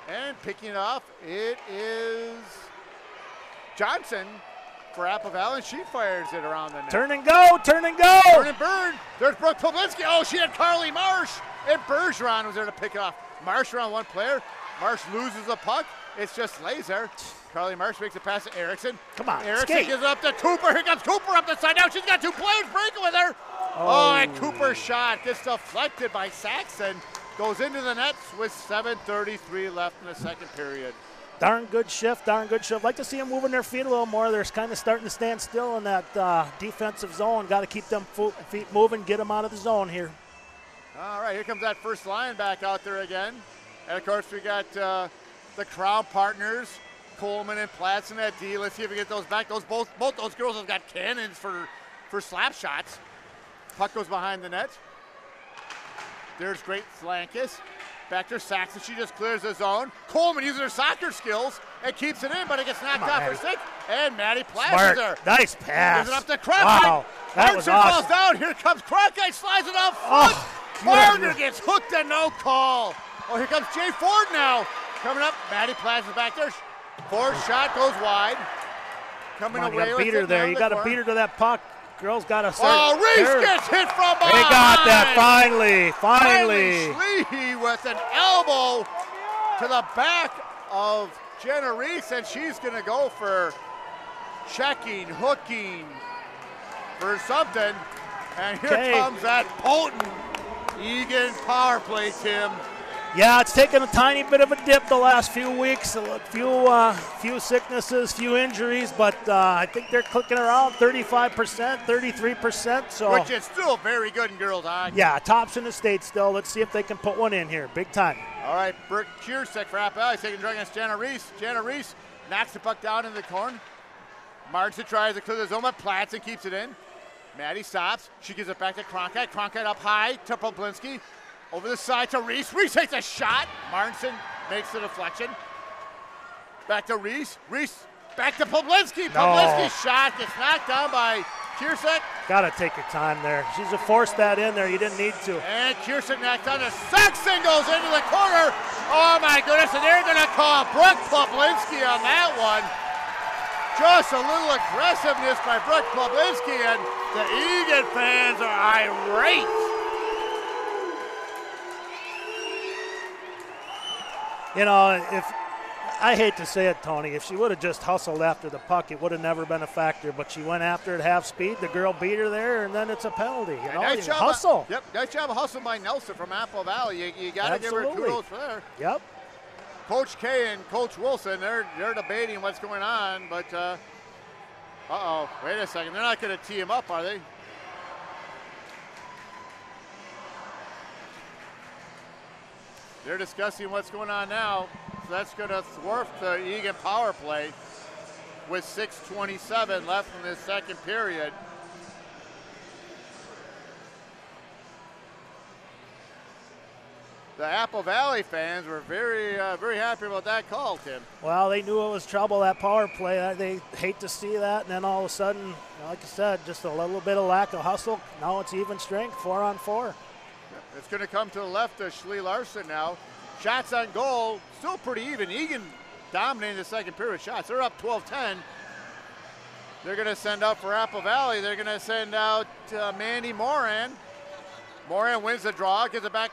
And picking it off, it is Johnson for Apple Valley. She fires it around the net. Turn and go. Turn and burn. There's Brooke Poblinski. Oh, she had Carly Marsh. And Bergeron was there to pick it off. Marsh around one player. Marsh loses the puck. It's just lays there. Carly Marsh makes a pass to Erickson. Come on, Erickson skate. gives it up to Cooper. Here comes Cooper up the side. Now she's got two players breaking with her. And Cooper's shot gets deflected by Saxon. Goes into the nets with 7:33 left in the second period. Darn good shift. Like to see them moving their feet a little more. They're kind of starting to stand still in that defensive zone. Got to keep them feet moving, get them out of the zone here. All right, here comes that first line back out there again. And, of course, we got the Crown partners, Coleman and Platts in that D. Let's see if we get those back. Both those girls have got cannons for slap shots. Puck goes behind the net. There's great Flankis. Back to Saxon. She just clears the zone. Coleman using her soccer skills and keeps it in, but it gets knocked off her stick. And Maddie Platts is there. Nice pass. Gives it up to Cronkite. Wow, that was awesome. Falls down. Here comes Cronkite. Slides it off foot. Gardner gets hooked and no call. Oh, here comes Jay Ford now. Coming up. Maddie Platts is back there. Ford's shot goes wide. Coming away with it. You got to beat her there. You got to beat her to that puck. Girls got to start. Oh, Reese gets hit from behind. They got that finally. Schlehy with an elbow to the back of Jenna Reese, and she's going to go for checking, hooking, for something. And here comes that potent Eagan power play, Tim. Yeah, it's taken a tiny bit of a dip the last few weeks, a few sicknesses, few injuries, but I think they're clicking around 35%, 33%. So, which is still very good in girls hockey. Yeah, tops in the state still. Let's see if they can put one in here, big time. All right, Brooke Kiersek for Apple Valley taking a drag against Jenna Reese. Jenna Reese knocks the puck down in the corner. Martin tries to clear the zone, but Platson keeps it in. Maddie stops. She gives it back to Cronkite. Cronkite up high to Poblinski. Over the side to Reese. Reese takes a shot. Martinson makes the deflection. Back to Reese. Reese back to Poblinski. Poblinski's shot gets knocked down by Kiersek. Got to take your time there. She's forced that in there. You didn't need to. And Kiersek knocked down. Saxon goes into the corner. Oh, my goodness. And they're going to call Brooke Poblinski on that one. Just a little aggressiveness by Brooke Poblinski, and the Eagan fans are irate. You know, I hate to say it, Tony, if she would have just hustled after the puck, it would have never been a factor. But she went after it half speed. The girl beat her there, and then it's a penalty. You know, nice job hustle. Nice job of hustle by Nelson from Apple Valley. You got to give her kudos for there. Yep. Coach K and Coach Wilson, they're debating what's going on, but wait a second. They're not going to tee him up, are they? They're discussing what's going on now. So that's going to thwart the Eagan power play with 6:27 left in this second period. The Apple Valley fans were very happy about that call, Tim. Well, they knew it was trouble, that power play. They hate to see that, and then all of a sudden, like I said, just a little bit of lack of hustle. Now it's even strength, 4-on-4. It's going to come to the left of Schlee Larson now. Shots on goal, still pretty even. Eagan dominating the second period with shots. They're up 12-10. They're going to send out for Apple Valley. They're going to send out Mandy Moran. Moran wins the draw, gives it back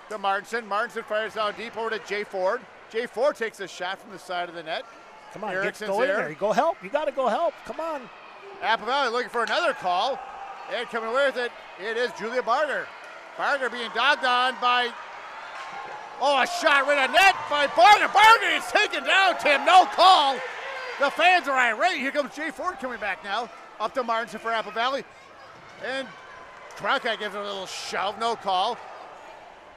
to Martinson. Martinson fires down deep over to Jay Ford. Jay Ford takes a shot from the side of the net. Come on, go in there. Go help. You got to go help. Come on. Apple Valley looking for another call. And coming away with it, it is Julia Barger. Barger being dogged on by, a shot right on net by Barger. Barger is taken down, Tim. No call. The fans are irate. Here comes Jay Ford coming back now. Up to Martinson for Apple Valley. And Cronkite gives it a little shove. No call.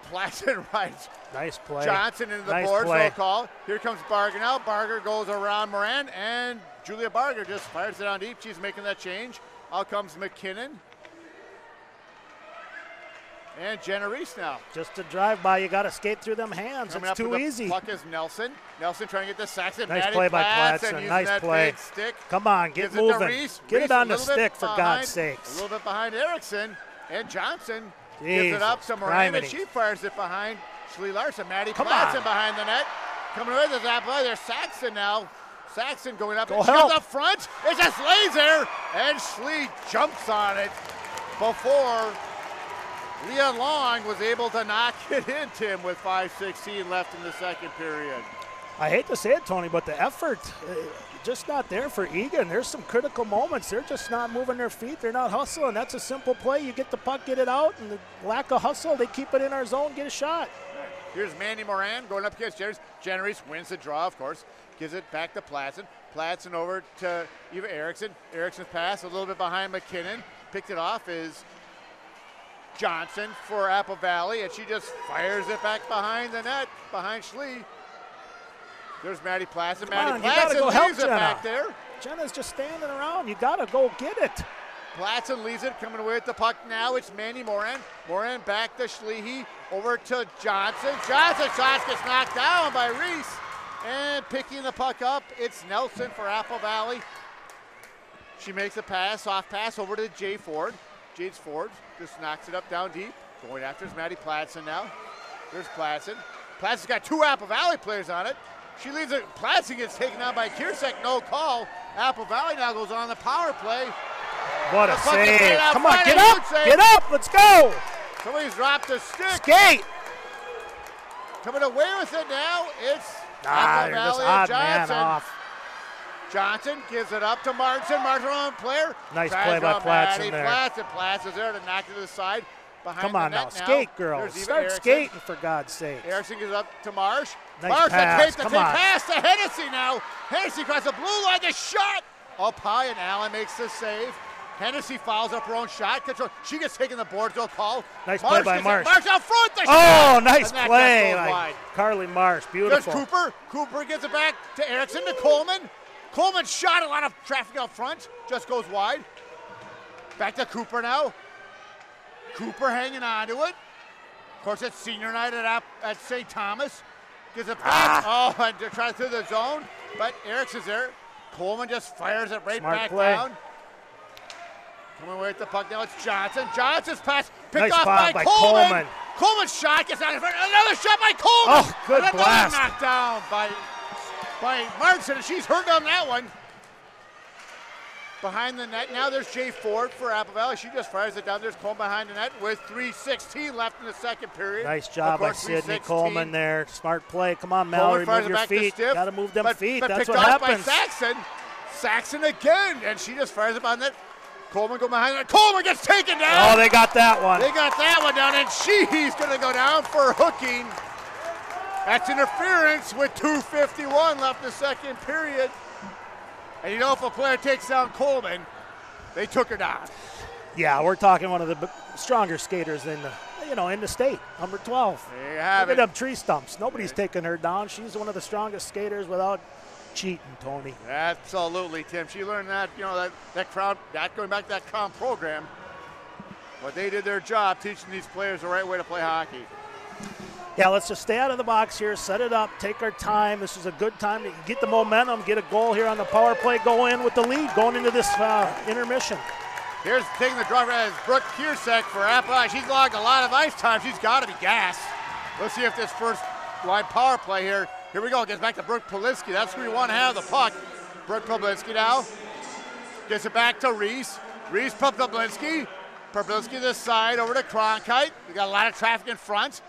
Platson rides. Nice play. Johnson into the boards. No call. Here comes Barger now. Barger goes around Moran. And Julia Barger just fires it on deep. She's making that change. Out comes McKinnon. And Jenna Reese now. Just a drive-by, you got to skate through them hands. Coming it's too easy. Puck is Nelson. Nelson trying to get to Saxon. Nice Maddie play by Platson. Nice play. Stick. Come on, get moving. Get it on the stick, for God's sakes. A little bit behind Erickson. And Johnson Jesus gives it up to Miranda. She fires it behind Schlee Larson. Maddie Platson behind the net. Coming away with that play. There's Saxon now. Saxon going up. She goes up front. It just lays there. And Schlee jumps on it before Leon Long was able to knock it in, Tim, with 5:16 left in the second period. I hate to say it, Tony, but the effort just not there for Eagan. There's some critical moments. They're just not moving their feet. They're not hustling. That's a simple play. You get the puck, get it out, and the lack of hustle, they keep it in our zone, get a shot. Here's Mandy Moran going up against Jenners. Jenners wins the draw, of course. Gives it back to Platson. Platson over to Eva Erickson. Erickson's pass a little bit behind McKinnon. Picked it off is Johnson for Apple Valley, and she just fires it back behind the net, behind Schlee. There's Maddie Platzen. Maddie Platzen leaves it back there. Jenna's just standing around. You got to go get it. Platzen leaves it, coming away with the puck now. It's Mandy Moran. Moran back to Schlehy, over to Johnson. Johnson shot gets knocked down by Reese. And picking the puck up, it's Nelson for Apple Valley. She makes a pass, soft pass over to Jade Ford. Jade Ford just knocks it up down deep. Going after is Maddie Platzen now. There's Platzen. Platzen's got 2 Apple Valley players on it. She leaves it. Platzen gets taken down by Kiersek, no call. Apple Valley now goes on the power play. What a save. Come on, get up, get up, let's go. Somebody's dropped a stick. Skate. Coming away with it now, it's Apple Valley and Johnson. Off. Johnson gives it up to Martin. Martin on player. Nice play by Platzen there. Platzen's there to knock it to the side. Come on now, skate, girls. Start skating, for God's sake. Erickson gives it up to Marsh. Nice Marsh pass. takes the pass to Hennessy now. Hennessy across the blue line, the shot. Up high, and Allen makes the save. Hennessy fouls up her own shot. Control. She gets taken the boards, no call. Nice play by Marsh. Marsh out front, the shot. Oh, nice play by Carly Marsh. Beautiful. There's Cooper. Cooper gives it back to Erickson, to Coleman. Coleman shot, a lot of traffic out front. Just goes wide. Back to Cooper now. Cooper hanging on to it. Of course, it's senior night at St. Thomas. Gives it back. Oh, and they're trying through the zone, but Erickson's there. Coleman just fires it right Smart back play. down. Coming away with the puck now, it's Johnson. Johnson's pass picked nice off by Coleman. Coleman's shot gets out in front. Another shot by Coleman. Oh, good and blast. Another knocked down by Martin, and she's hurt on that one. Behind the net, now there's Jay Ford for Apple Valley. She just fires it down. There's Coleman behind the net with 3:16 left in the second period. Nice job by Sydney Coleman there. Smart play. Come on, Mallory, move your feet. Got to move them feet. But that's picked what off happens. By Saxon. Saxon again, and she just fires it on net. Coleman go behind it. Coleman gets taken down. Oh, they got that one. They got that one down, and she's going to go down for hooking. That's interference with 2:51 left in the second period. And you know, if a player takes down Coleman, they took her down. Yeah, we're talking one of the stronger skaters in the state, number 12. There you have Look it. at them tree stumps. Nobody's taking her down. She's one of the strongest skaters without cheating, Tony. Absolutely, Tim. She learned that, that Crown, not going back to that Crown program, but they did their job teaching these players the right way to play hockey. Yeah, let's just stay out of the box here, set it up, take our time. This is a good time to get the momentum, get a goal here on the power play, go in with the lead, going into this intermission. Here's taking the draw as Brooke Kiersek for Apple. She's logged a lot of ice time. She's got to be gassed. Let's see if this first line power play here. Here we go. Gets back to Brooke Polinsky. That's where you want to have the puck. Brooke Polinsky now gets it back to Reese. Reese, Polinsky. Polinsky this side over to Cronkite. We got a lot of traffic in front.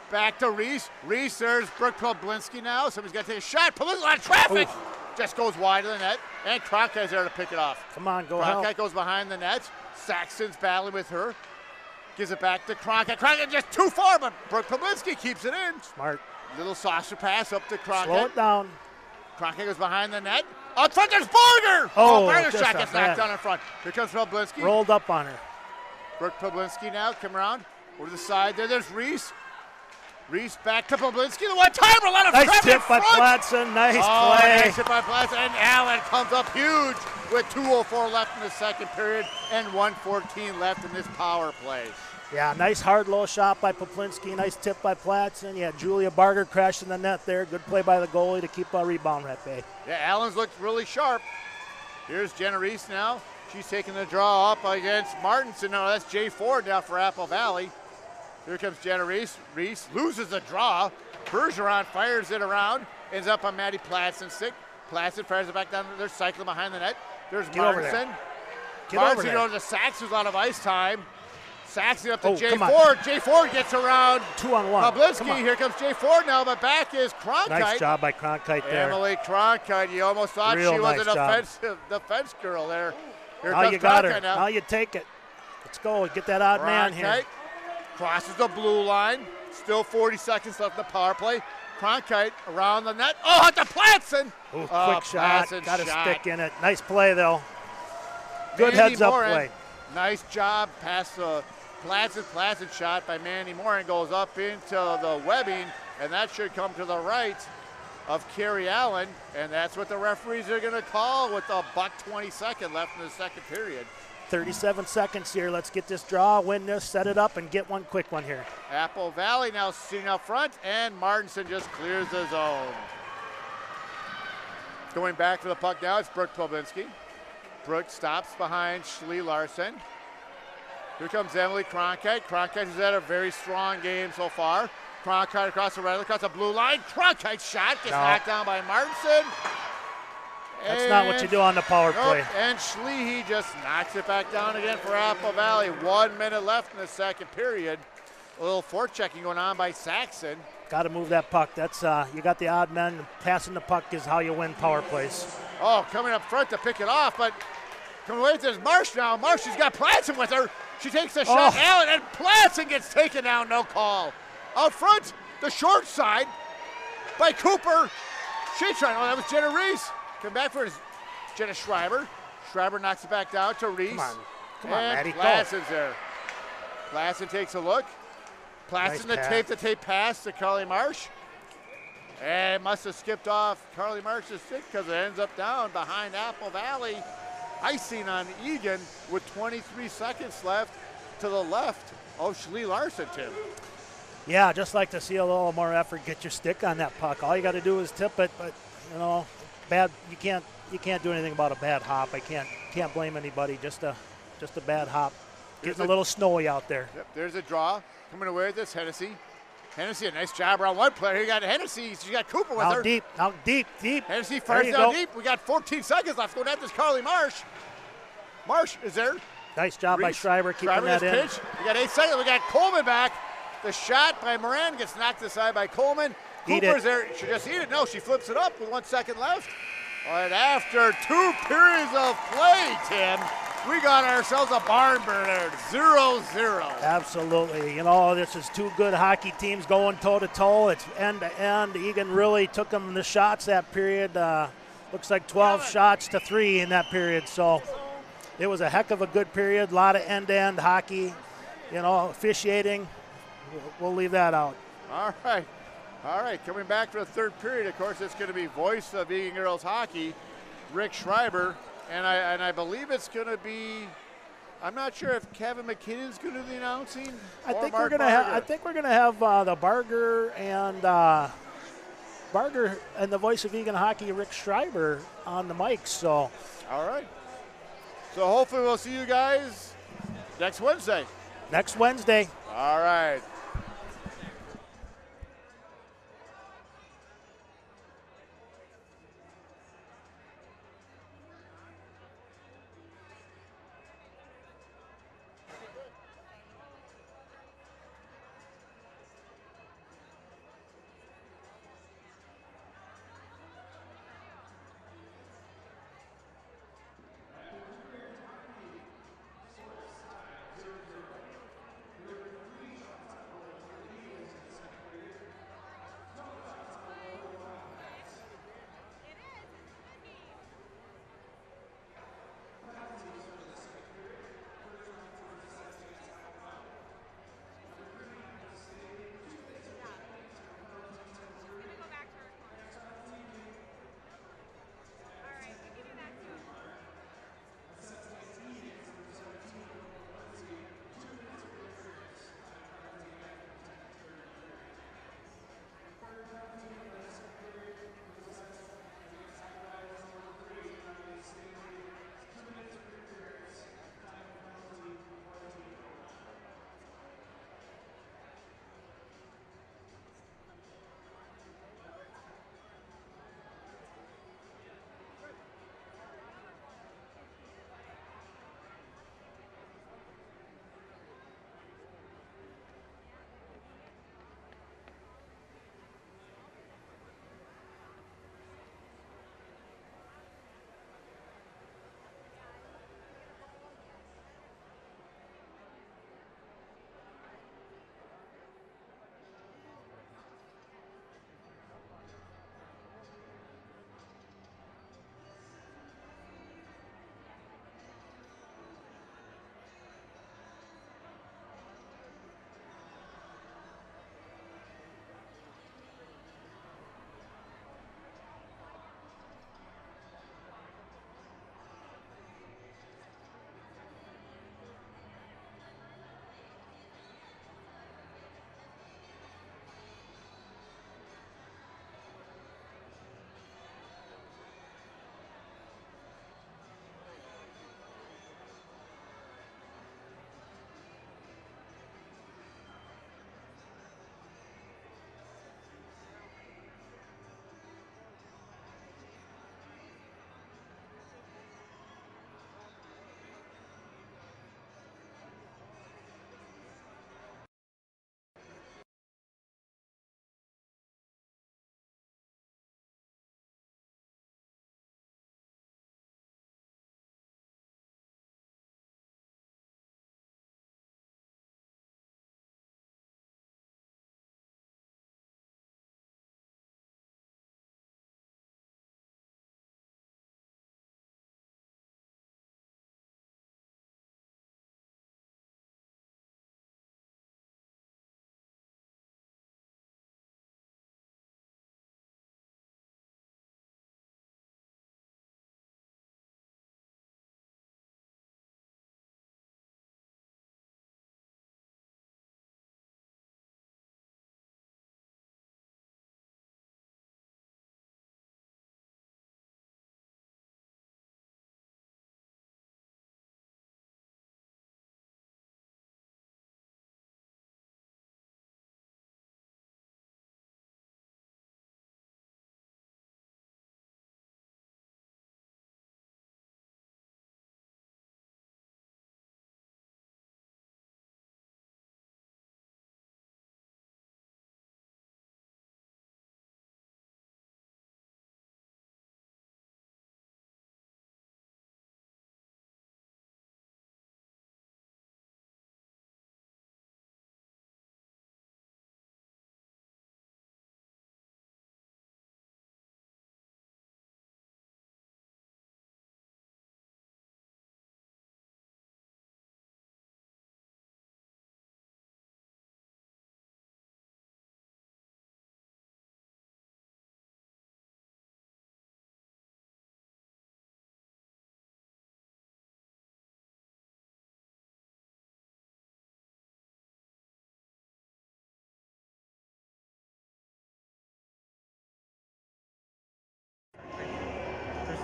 Back to Reese. Reese, there's Brooke Polinsky now. Somebody's got to take a shot. Polinsky, a lot of traffic. Oof. Just goes wide of the net. And Cronkite's there to pick it off. Come on, go Cronkite help. goes behind the net. Saxon's battling with her. Gives it back to Cronkite. Cronkite just too far, but Brooke Polinsky keeps it in. Smart. Little saucer pass up to Cronkite. Slow it down. Cronkite goes behind the net. Out front, there's Barger. Barger's just shot a gets bad. knocked down in front. Here comes Polinsky. Rolled up on her. Brooke Polinsky now, come around. Over to the side there, there's Reese. Reese back to Polinsky, the one-timer, a lot of Nice traffic tip by Platson, nice play. Nice tip by Platson, and Allen comes up huge with 2:04 left in the second period and 1:14 left in this power play. Yeah, nice hard low shot by Poplinski, nice tip by Platson. Yeah, Julia Barger crashed in the net there. Good play by the goalie to keep a rebound at bay. Yeah, Allen's looked really sharp. Here's Jenna Reese now. She's taking the draw up against Martinson. No, that's Jay Ford now for Apple Valley. Here comes Jenna Reese. Reese loses the draw. Bergeron fires it around. Ends up on Maddie Platson's stick. Platson fires it back down. They're cycling behind the net. There's Martinson. Martinson goes to Sachs, who's out of ice time. Saxon up to Jay Ford. Jay Ford gets around 2-on-1. Publinsky. Here comes Jay Ford now, but back is Cronkite. Nice job by Cronkite there. Emily Cronkite. You almost thought Real she was nice an offensive defense girl there. Here now comes you got Cronkite her. now. Now you take it. Let's go. Get that odd man here. Crosses the blue line. Still 40 seconds left in the power play. Cronkite around the net. Oh, it's a Platson. Ooh, quick shot. Got a stick in it. Nice play, though. Good Andy heads-up Moran. play. Nice job past Placid shot by Manny Moran goes up into the webbing, and that should come to the right of Kerry Allen, and that's what the referees are going to call with a $1:22 left in the second period. 37 seconds here. Let's get this draw, win this, set it up, and get one quick one here. Apple Valley now sitting up front, and Martinson just clears the zone. Going back for the puck now, it's Brooke Poblinski. Brooke stops behind Schlee Larson. Here comes Emily Cronkite. Cronkite has had a very strong game so far. Cronkite across the right, across the blue line. Cronkite's shot gets knocked down by Martinson. That's not what you do on the power play. And Schlee just knocks it back down again for Apple Valley. 1 minute left in the second period. A little forechecking going on by Saxon. Got to move that puck. That's you got the odd men. Passing the puck is how you win power plays. Oh, coming up front to pick it off, but coming away there's Marsh now. Marsh, she's got Platson with her. She takes the shot, Allen, and Platson gets taken down, no call. Out front, the short side by Cooper. She's trying, that was Jenna Reese. Come back for Jenna Schreiber. Schreiber knocks it back down to Reese. Come on, Maddie, go. Platson's there. Platson takes a look. Platson Nice the tape pass to Carly Marsh. And must have skipped off Carly Marsh's stick because it ends up down behind Apple Valley. Icing on Eagan with 23 seconds left to the left of Schlee Larson, Tim. Yeah, just like to see a little more effort. Get your stick on that puck. All you got to do is tip it, but you know, bad. You can't do anything about a bad hop. I can't blame anybody. Just a bad hop. Getting a little snowy out there. Yep, there's a draw coming away with this Hennessy. Hennessy, a nice job around one player. You got Hennessy. She got Cooper with her. Now deep. Hennessy fires down deep. We got 14 seconds left. Going after this Carly Marsh. Marsh is there. Nice job by Schreiber keeping that in. Pitch. We got 8 seconds. We got Coleman back. The shot by Moran gets knocked aside by Coleman. Cooper's there. She just eat it. No, she flips it up with 1 second left. And after 2 periods of play, Tim, we got ourselves a barn burner, 0-0. Absolutely. You know, this is two good hockey teams going toe-to-toe. It's end-to-end. Eagan really took them the shots that period. Looks like 12 shots to 3 in that period. So it was a heck of a good period. A lot of end-to-end hockey. You know, officiating. We'll leave that out. All right. Coming back for the third period, of course, it's going to be voice of Eagan girls hockey, Rick Schreiber. And I believe it's going to be, I'm not sure if Kevin McKinnon's going to do the announcing. I think we're going to have the Barger and the voice of Eagan hockey, Rick Schreiber, on the mic. So. All right. So hopefully we'll see you guys next Wednesday. Next Wednesday. All right.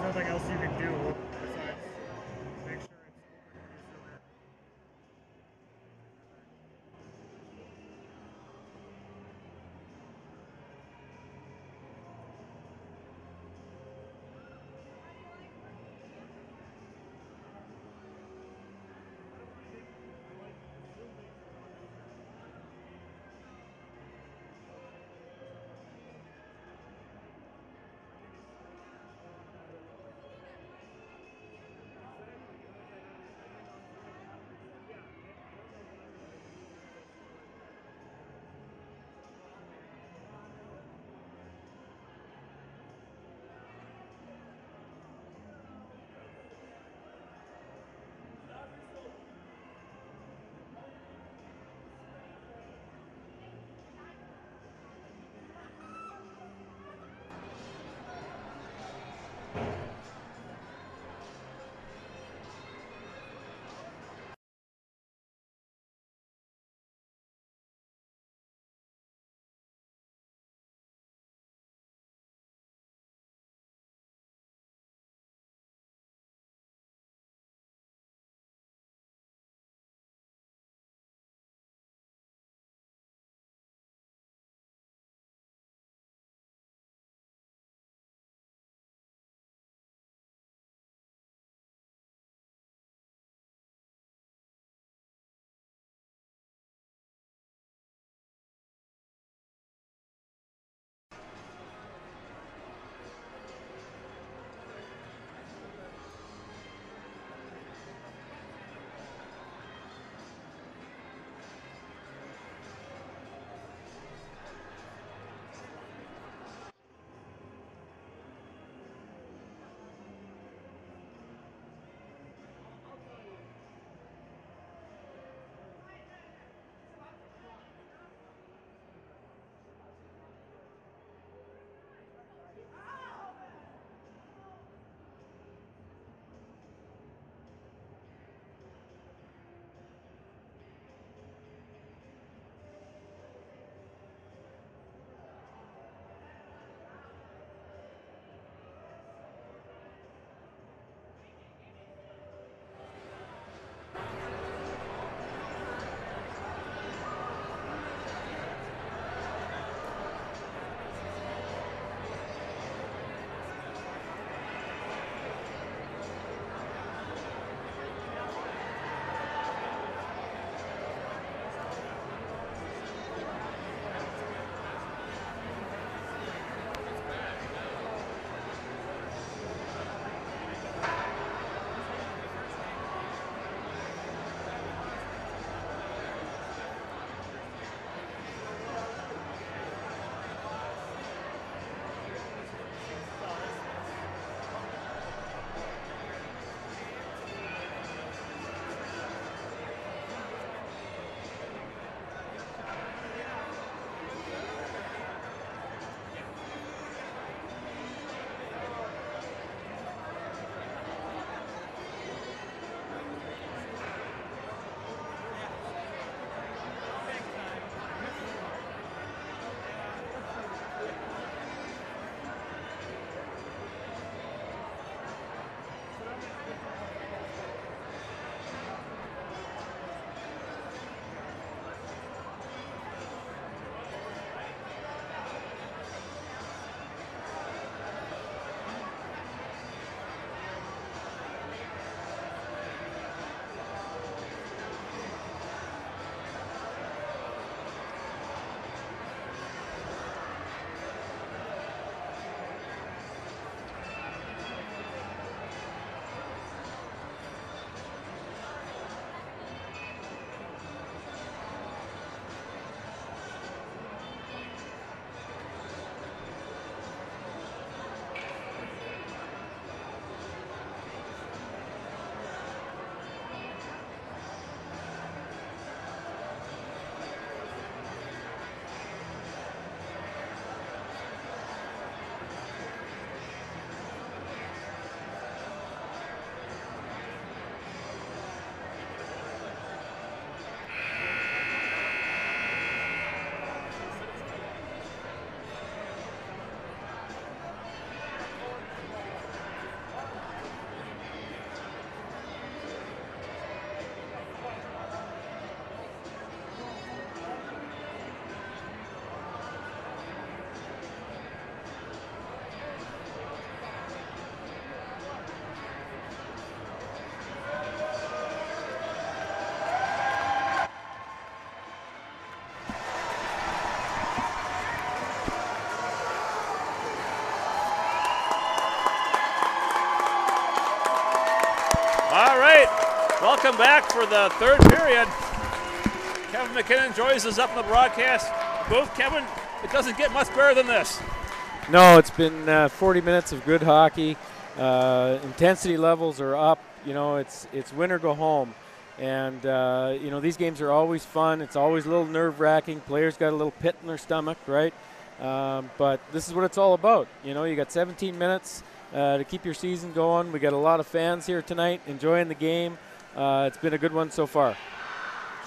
nothing else you can do besides make sure it's open when you're still there. All right, welcome back for the third period. Kevin McKinnon joins us up in the broadcast booth. Kevin, it doesn't get much better than this. No, it's been 40 minutes of good hockey. Intensity levels are up. You know, it's win or go home. And, you know, these games are always fun. It's always a little nerve-wracking. Players got a little pit in their stomach, right? But this is what it's all about. You know, you got 17 minutes to keep your season going. We got a lot of fans here tonight enjoying the game. It's been a good one so far.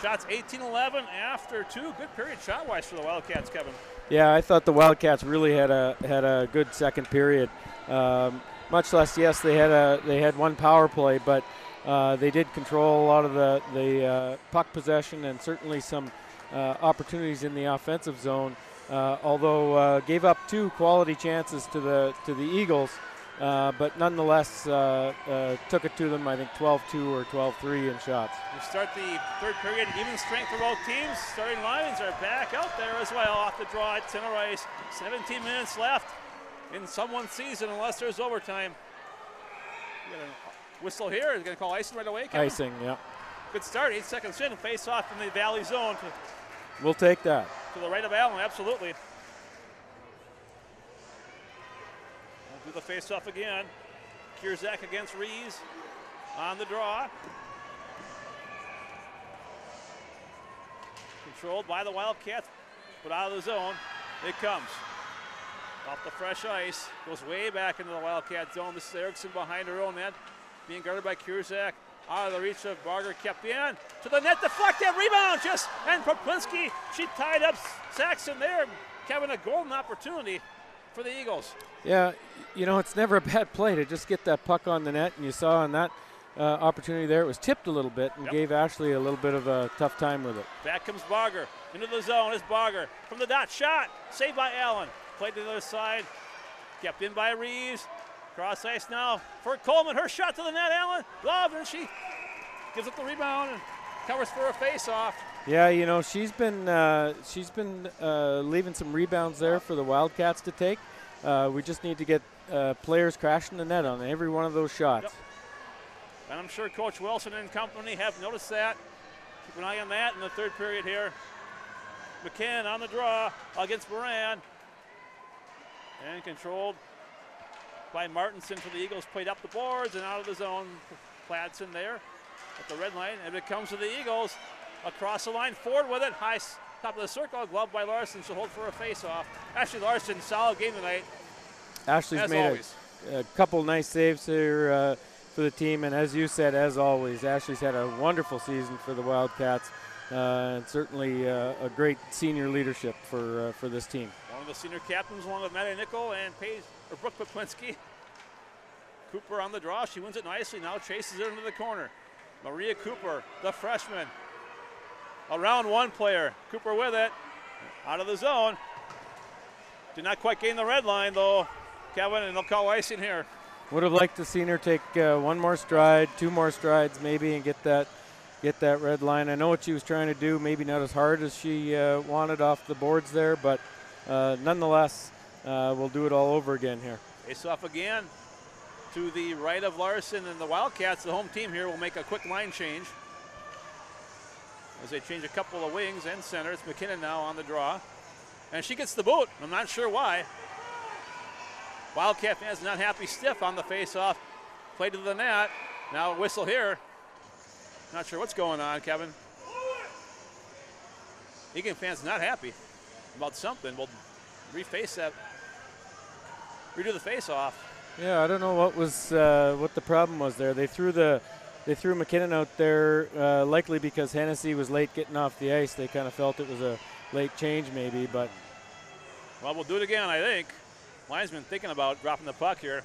Shots 18-11 after two. Good period shot-wise for the Wildcats, Kevin. Yeah, I thought the Wildcats really had a good second period. Much less, yes, they had one power play, but they did control a lot of the puck possession and certainly some opportunities in the offensive zone. Although gave up two quality chances to the Eagles, but nonetheless took it to them. I think 12-2 or 12-3 in shots. We start the third period, even strength for both teams. Starting lines are back out there as well off the draw at center ice. 17 minutes left in someone's season unless there's overtime. We got a whistle here. Is going to call icing right away, Kevin? Icing, yeah. Good start, 8 seconds in, face off in the Valley zone. We'll take that. To the right of Allen, absolutely. We'll do the face-off again. Kierzak against Rees on the draw. Controlled by the Wildcats, but out of the zone. It comes. Off the fresh ice, goes way back into the Wildcat zone. This is Erickson behind her own net, being guarded by Kierzak. Out of the reach of Barger, kept in to the net, deflected, rebound, and Poplinski, she tied up Saxon there. Kevin, a golden opportunity for the Eagles. Yeah, you know, it's never a bad play to just get that puck on the net, and you saw on that opportunity there, it was tipped a little bit and gave Ashley a little bit of a tough time with it. Back comes Barger, into the zone is Barger, from the dot, shot, saved by Allen, played to the other side, kept in by Reeves. Cross ice now for Coleman. Her shot to the net, Allen. Glove, and she gives up the rebound and covers for a face-off. Yeah, you know, she's been leaving some rebounds there for the Wildcats to take. We just need to get players crashing the net on every one of those shots. Yep. And I'm sure Coach Wilson and company have noticed that. Keep an eye on that in the third period here. McKinnon on the draw against Moran. And controlled by Martinson for the Eagles, played up the boards and out of the zone. Pladson there at the red line, and it comes to the Eagles across the line, forward with it, high top of the circle, glove by Larson. She'll hold for a face-off. Ashley Larson, solid game tonight. Ashley's made a couple nice saves here for the team, and as you said, as always, Ashley's had a wonderful season for the Wildcats, and certainly a great senior leadership for this team. One of the senior captains, along with Maddie Nickel and Brooke Poplinski. Cooper on the draw. She wins it nicely. Now chases it into the corner. Maria Cooper, the freshman. A round one player. Cooper with it. Out of the zone. Did not quite gain the red line, though, Kevin, and they'll call icing here. Would have liked to seen her take one more stride, two more strides maybe, and get that red line. I know what she was trying to do, maybe not as hard as she wanted off the boards there, but nonetheless, we'll do it all over again here. Face off again to the right of Larson, and the Wildcats, the home team here, will make a quick line change as they change a couple of wings and center. It's McKinnon now on the draw, and she gets the boot. I'm not sure why. Wildcat fans not happy. Stiff on the face-off, play to the net. Now a whistle here. Not sure what's going on, Kevin. Eagan fans not happy about something. We'll reface that, redo the face-off. Yeah, I don't know what the problem was there. They threw McKinnon out there likely because Hennessy was late getting off the ice. They kind of felt it was a late change maybe, but. Well, we'll do it again, I think. Linesman thinking about dropping the puck here.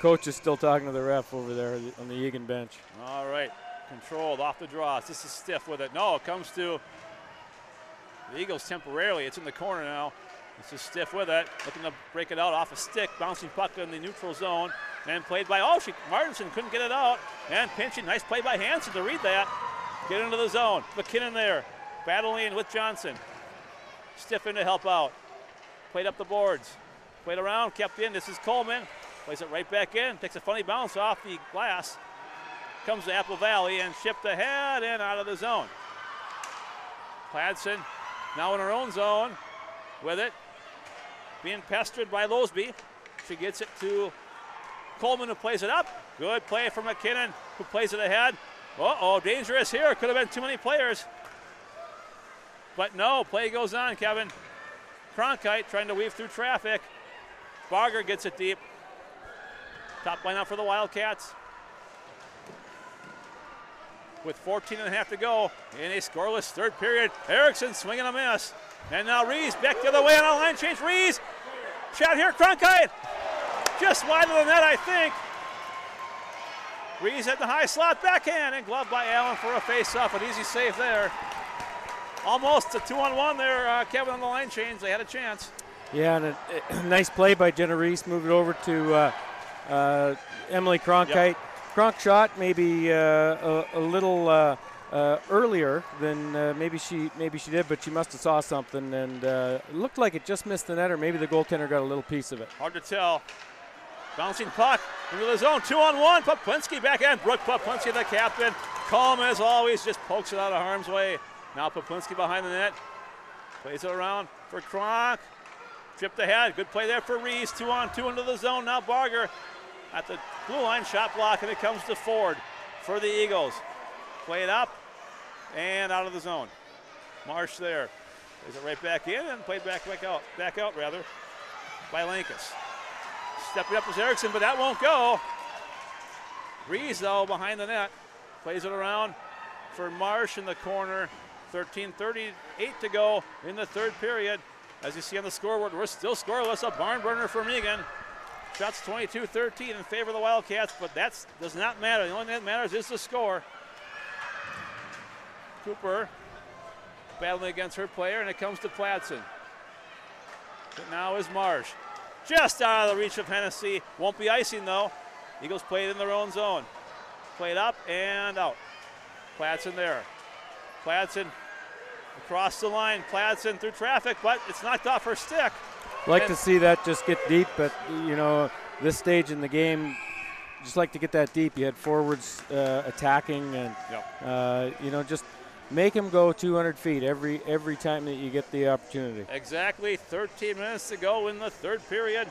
Coach is still talking to the ref over there on the Eagan bench. All right, controlled off the draw. This is Stiff with it. No, it comes to the Eagles temporarily. It's in the corner now. This is Stiff with it, looking to break it out off a stick, bouncing puck in the neutral zone, and played by, Martinson couldn't get it out, and pinching, nice play by Hansen to read that. Get into the zone, McKinnon there, battling with Johnson. Stiff in to help out. Played up the boards, played around, kept in, this is Coleman. Plays it right back in. Takes a funny bounce off the glass. Comes to Apple Valley and chipped ahead and out of the zone. Pladsen now in her own zone with it. Being pestered by Losby. She gets it to Coleman, who plays it up. Good play from McKinnon, who plays it ahead. Uh-oh, dangerous here. Could have been too many players. But no, play goes on, Kevin. Cronkite trying to weave through traffic. Barger gets it deep. Top line out for the Wildcats. With 14.5 to go in a scoreless third period. Erickson swinging a miss. And now Rees back the other way on a line change. Rees, shot here, Cronkite. Just wide of the net, I think. Rees at the high slot, backhand, and gloved by Allen for a face-off. An easy save there. Almost a 2-on-1 there, Kevin, on the line change. They had a chance. Yeah, and a nice play by Jenna Rees. Moved it over to Emily Cronkite. Yep. Kronk shot maybe a little earlier than maybe she did, but she must have saw something, and it looked like it just missed the net, or maybe the goaltender got a little piece of it. Hard to tell. Bouncing puck into the zone, 2-on-1. Poplinski back end. Brooke Poplinski, the captain, calm as always, just pokes it out of harm's way. Now Poplinski behind the net, plays it around for Kronk. Tripped ahead, good play there for Rees. 2-on-2 into the zone. Now Barger at the blue line, shot block, and it comes to Ford for the Eagles. Play it up and out of the zone. Marsh there. Plays it right back in and played back out by Lankus. Stepping up was Erickson, but that won't go. Rees, though, behind the net. Plays it around for Marsh in the corner. 13:38 to go in the third period. As you see on the scoreboard, we're still scoreless. A barn burner from Eagan. Shots 22-13 in favor of the Wildcats, but that does not matter. The only thing that matters is the score. Cooper battling against her player, and it comes to Pladsen. But now is Marsh. Just out of the reach of Hennessy. Won't be icing, though. Eagles play it in their own zone. Played up and out. Pladsen there. Pladsen across the line. Pladsen through traffic, but it's knocked off her stick. Like to see that just get deep, but this stage in the game, just like to get that deep. You had forwards attacking, and just make them go 200 feet every time that you get the opportunity. Exactly. 13 minutes to go in the third period.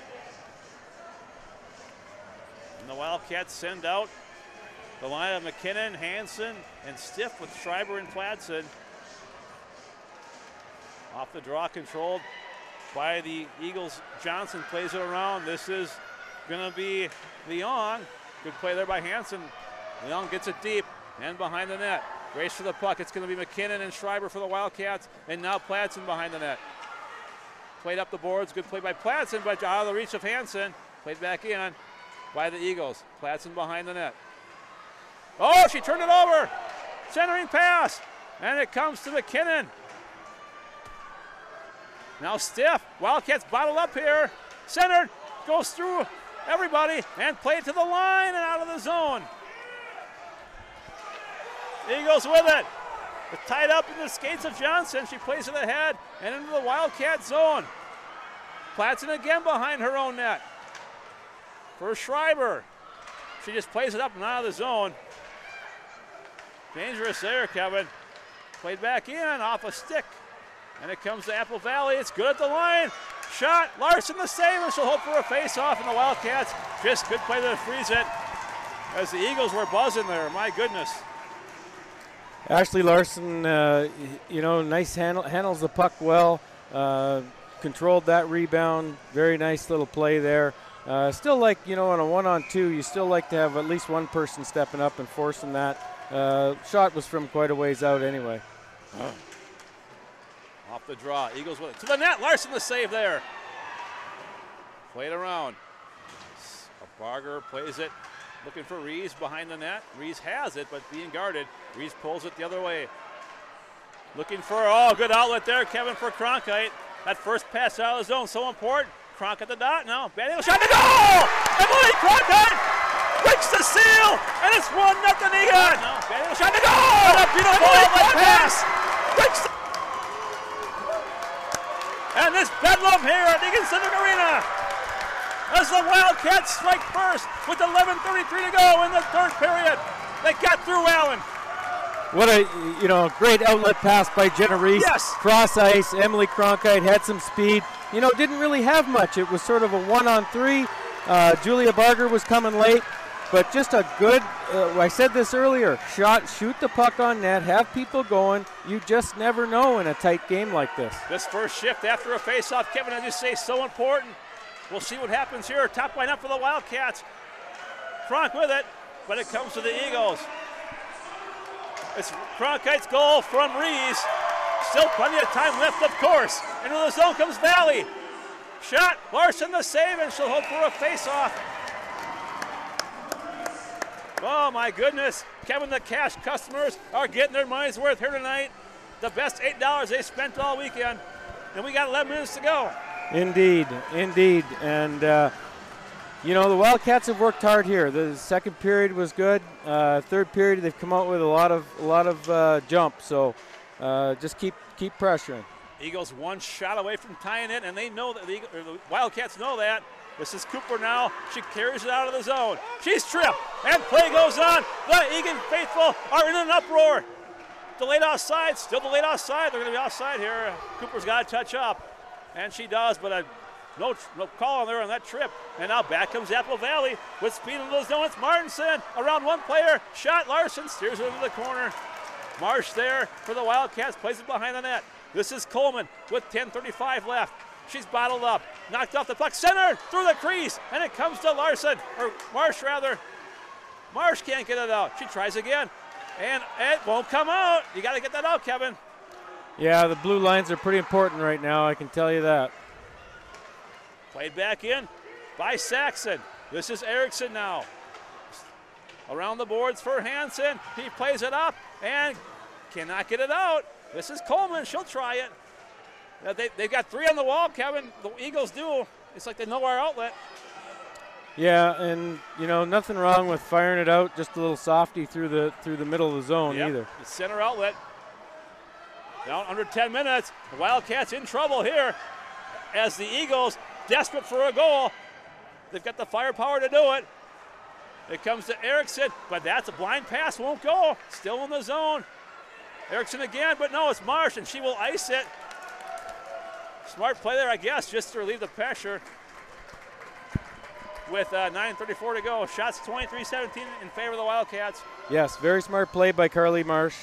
And the Wildcats send out the line of McKinnon, Hansen, and Stiff with Schreiber and Pladsen. Off the draw, controlled by the Eagles. Johnson plays it around. This is going to be Leong. Good play there by Hansen. Leong gets it deep and behind the net. Race for the puck. It's going to be McKinnon and Schreiber for the Wildcats, and now Pladsen behind the net. Played up the boards. Good play by Pladsen, but out of the reach of Hansen. Played back in by the Eagles. Pladsen behind the net. Oh, she turned it over. Centering pass, and it comes to McKinnon. Now Stiff. Wildcats bottled up here. Centered. Goes through everybody and played to the line and out of the zone. Eagles with it. It's tied up in the skates of Johnson. She plays it ahead and into the Wildcat zone. Pladsen again behind her own net. For Schreiber. She just plays it up and out of the zone. Dangerous there, Kevin. Played back in off a stick. And it comes to Apple Valley. It's good at the line. Shot. Larson the save, and she'll hope for a face-off. And the Wildcats just good play to freeze it. As the Eagles were buzzing there. My goodness. Ashley Larson, nice handles the puck well. Controlled that rebound. Very nice little play there. Still like, on a 1-on-2, you still like to have at least one person stepping up and forcing that. Shot was from quite a ways out anyway. Off the draw, Eagles with it. To the net, Larson the save there. Played around. Barger plays it, looking for Rees behind the net. Rees has it, but being guarded. Rees pulls it the other way. Looking for, good outlet there, Kevin, for Cronkite. That first pass out of the zone, so important. Kronk at the dot now. Batting shot to goal! Emily Cronkite breaks the seal, and it's 1-0 Eagan. Batting shot to goal! And a beautiful outlet pass. Breaks the and this bedlam here at Eagan Civic Arena. as the Wildcats strike first with 11:33 to go in the third period. They got through Allen. What a great outlet pass by Jenna Reese. Yes. Cross ice. Emily Cronkite had some speed. Didn't really have much. It was sort of a 1-on-3. Julia Barger was coming late, but just a good, I said this earlier, shoot the puck on net, have people going. You just never know in a tight game like this. This first shift after a faceoff, Kevin, as you say, so important. We'll see what happens here. Top line up for the Wildcats. Cronk with it, but it comes to the Eagles. It's Cronkite's goal from Reese. Still plenty of time left, of course. Into the zone comes Valley. Shot, Larson the save, and she'll hope for a face-off. Oh my goodness, Kevin, the cash customers are getting their money's worth here tonight. The best $8 they spent all weekend, and we got 11 minutes to go. Indeed. And the Wildcats have worked hard here. The second period was good. Third period, they've come out with a lot of jump. So just keep pressuring. Eagles one shot away from tying it, and they know that the Wildcats know that. This is Cooper now. She carries it out of the zone. She's tripped, and play goes on. The Eagan faithful are in an uproar. Delayed offside, still delayed offside. They're going to be offside here. Cooper's got to touch up, and she does, but no call on there on that trip. And now back comes Apple Valley with speed into the zone. It's Martinson around one player. Shot, Larson steers it into the corner. Marsh there for the Wildcats, plays it behind the net. This is Coleman with 10:35 left. She's bottled up, knocked off the puck, center through the crease, and it comes to Larson, or Marsh rather. Marsh can't get it out. She tries again, and it won't come out. You got to get that out, Kevin. Yeah, the blue lines are pretty important right now, I can tell you that. Played back in by Saxon. This is Erickson now. Around the boards for Hansen. He plays it up and cannot get it out. This is Coleman. She'll try it. They've got three on the wall, Kevin. The Eagles do. It's like they know our outlet. Yeah, and nothing wrong with firing it out, just a little softy through the middle of the zone either. The center outlet. Down under 10 minutes. The Wildcats in trouble here as the Eagles desperate for a goal. They've got the firepower to do it. It comes to Erickson, but that's a blind pass, won't go. Still in the zone. Erickson again, but no, it's Marsh, and she will ice it. Smart play there, I guess, just to relieve the pressure. With 9:34 to go. Shots 23-17 in favor of the Wildcats. Yes, very smart play by Carly Marsh,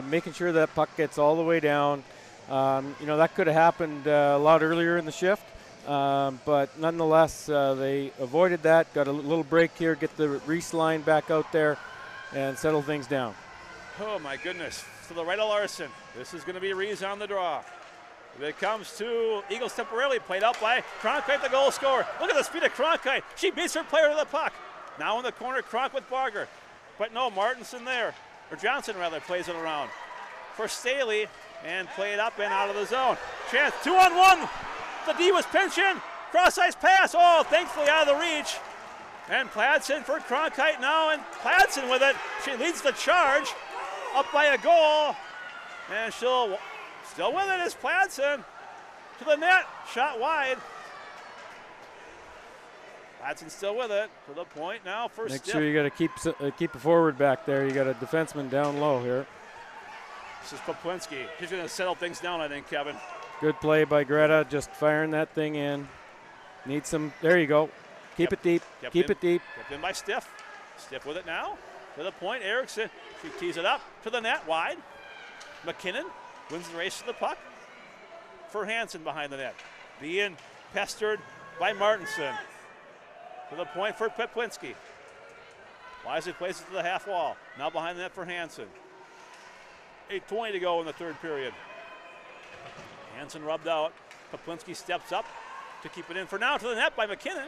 making sure that puck gets all the way down. That could have happened a lot earlier in the shift, but nonetheless, they avoided that, got a little break here, get the Reese line back out there, and settle things down. Oh, my goodness. To the right of Larson. This is going to be Reese on the draw. It comes to Eagles temporarily, played out by Cronkite, the goal scorer. Look at the speed of Cronkite. She beats her player to the puck. Now in the corner, Cronk with Barger. But no, Martinson there, or Johnson rather, plays it around for Staley and played up and out of the zone. Chance, 2-on-1. The D was pinching. Cross-ice pass. Oh, thankfully out of the reach. And Pladsen for Cronkite now, and Pladsen with it. She leads the charge up by a goal. And she'll still with it is Pladsen to the net. Shot wide. Pladsen still with it to the point now for Make Stiff. sure you got to keep a forward back there. You got a defenseman down low here. This is Poplinski. He's going to settle things down, I think, Kevin. Good play by Greta, just firing that thing in. Need some, there you go. Keep it deep, keep it deep. Kept in by Stiff. Stiff with it now. To the point, Erickson. She tees it up to the net, wide. McKinnon wins the race to the puck for Hansen behind the net. Being pestered by Martinson. To the point for Poplinski. Wisely plays it to the half wall. Now behind the net for Hansen. 8:20 to go in the third period. Hansen rubbed out. Poplinski steps up to keep it in for now to the net by McKinnon.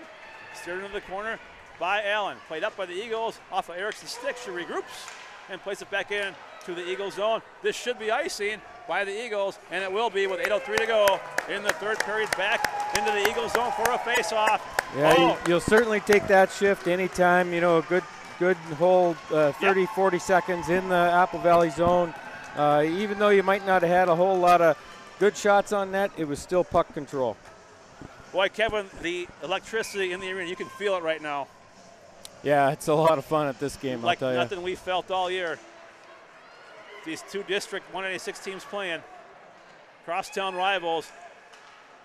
Steered into the corner by Allen. Played up by the Eagles off of Erickson's stick. She regroups and plays it back in to the Eagles zone. This should be icing by the Eagles, and it will be with 8:03 to go in the third period. Back into the Eagles zone for a face-off. Yeah, you'll certainly take that shift anytime. A good whole 30, 40 seconds in the Apple Valley zone. Even though you might not have had a whole lot of good shots on net, it was still puck control. Boy, Kevin, the electricity in the arena, you can feel it right now. Yeah, it's a lot of fun at this game, Like I'll tell you. nothing we felt all year. These two District 186 teams playing. Crosstown rivals.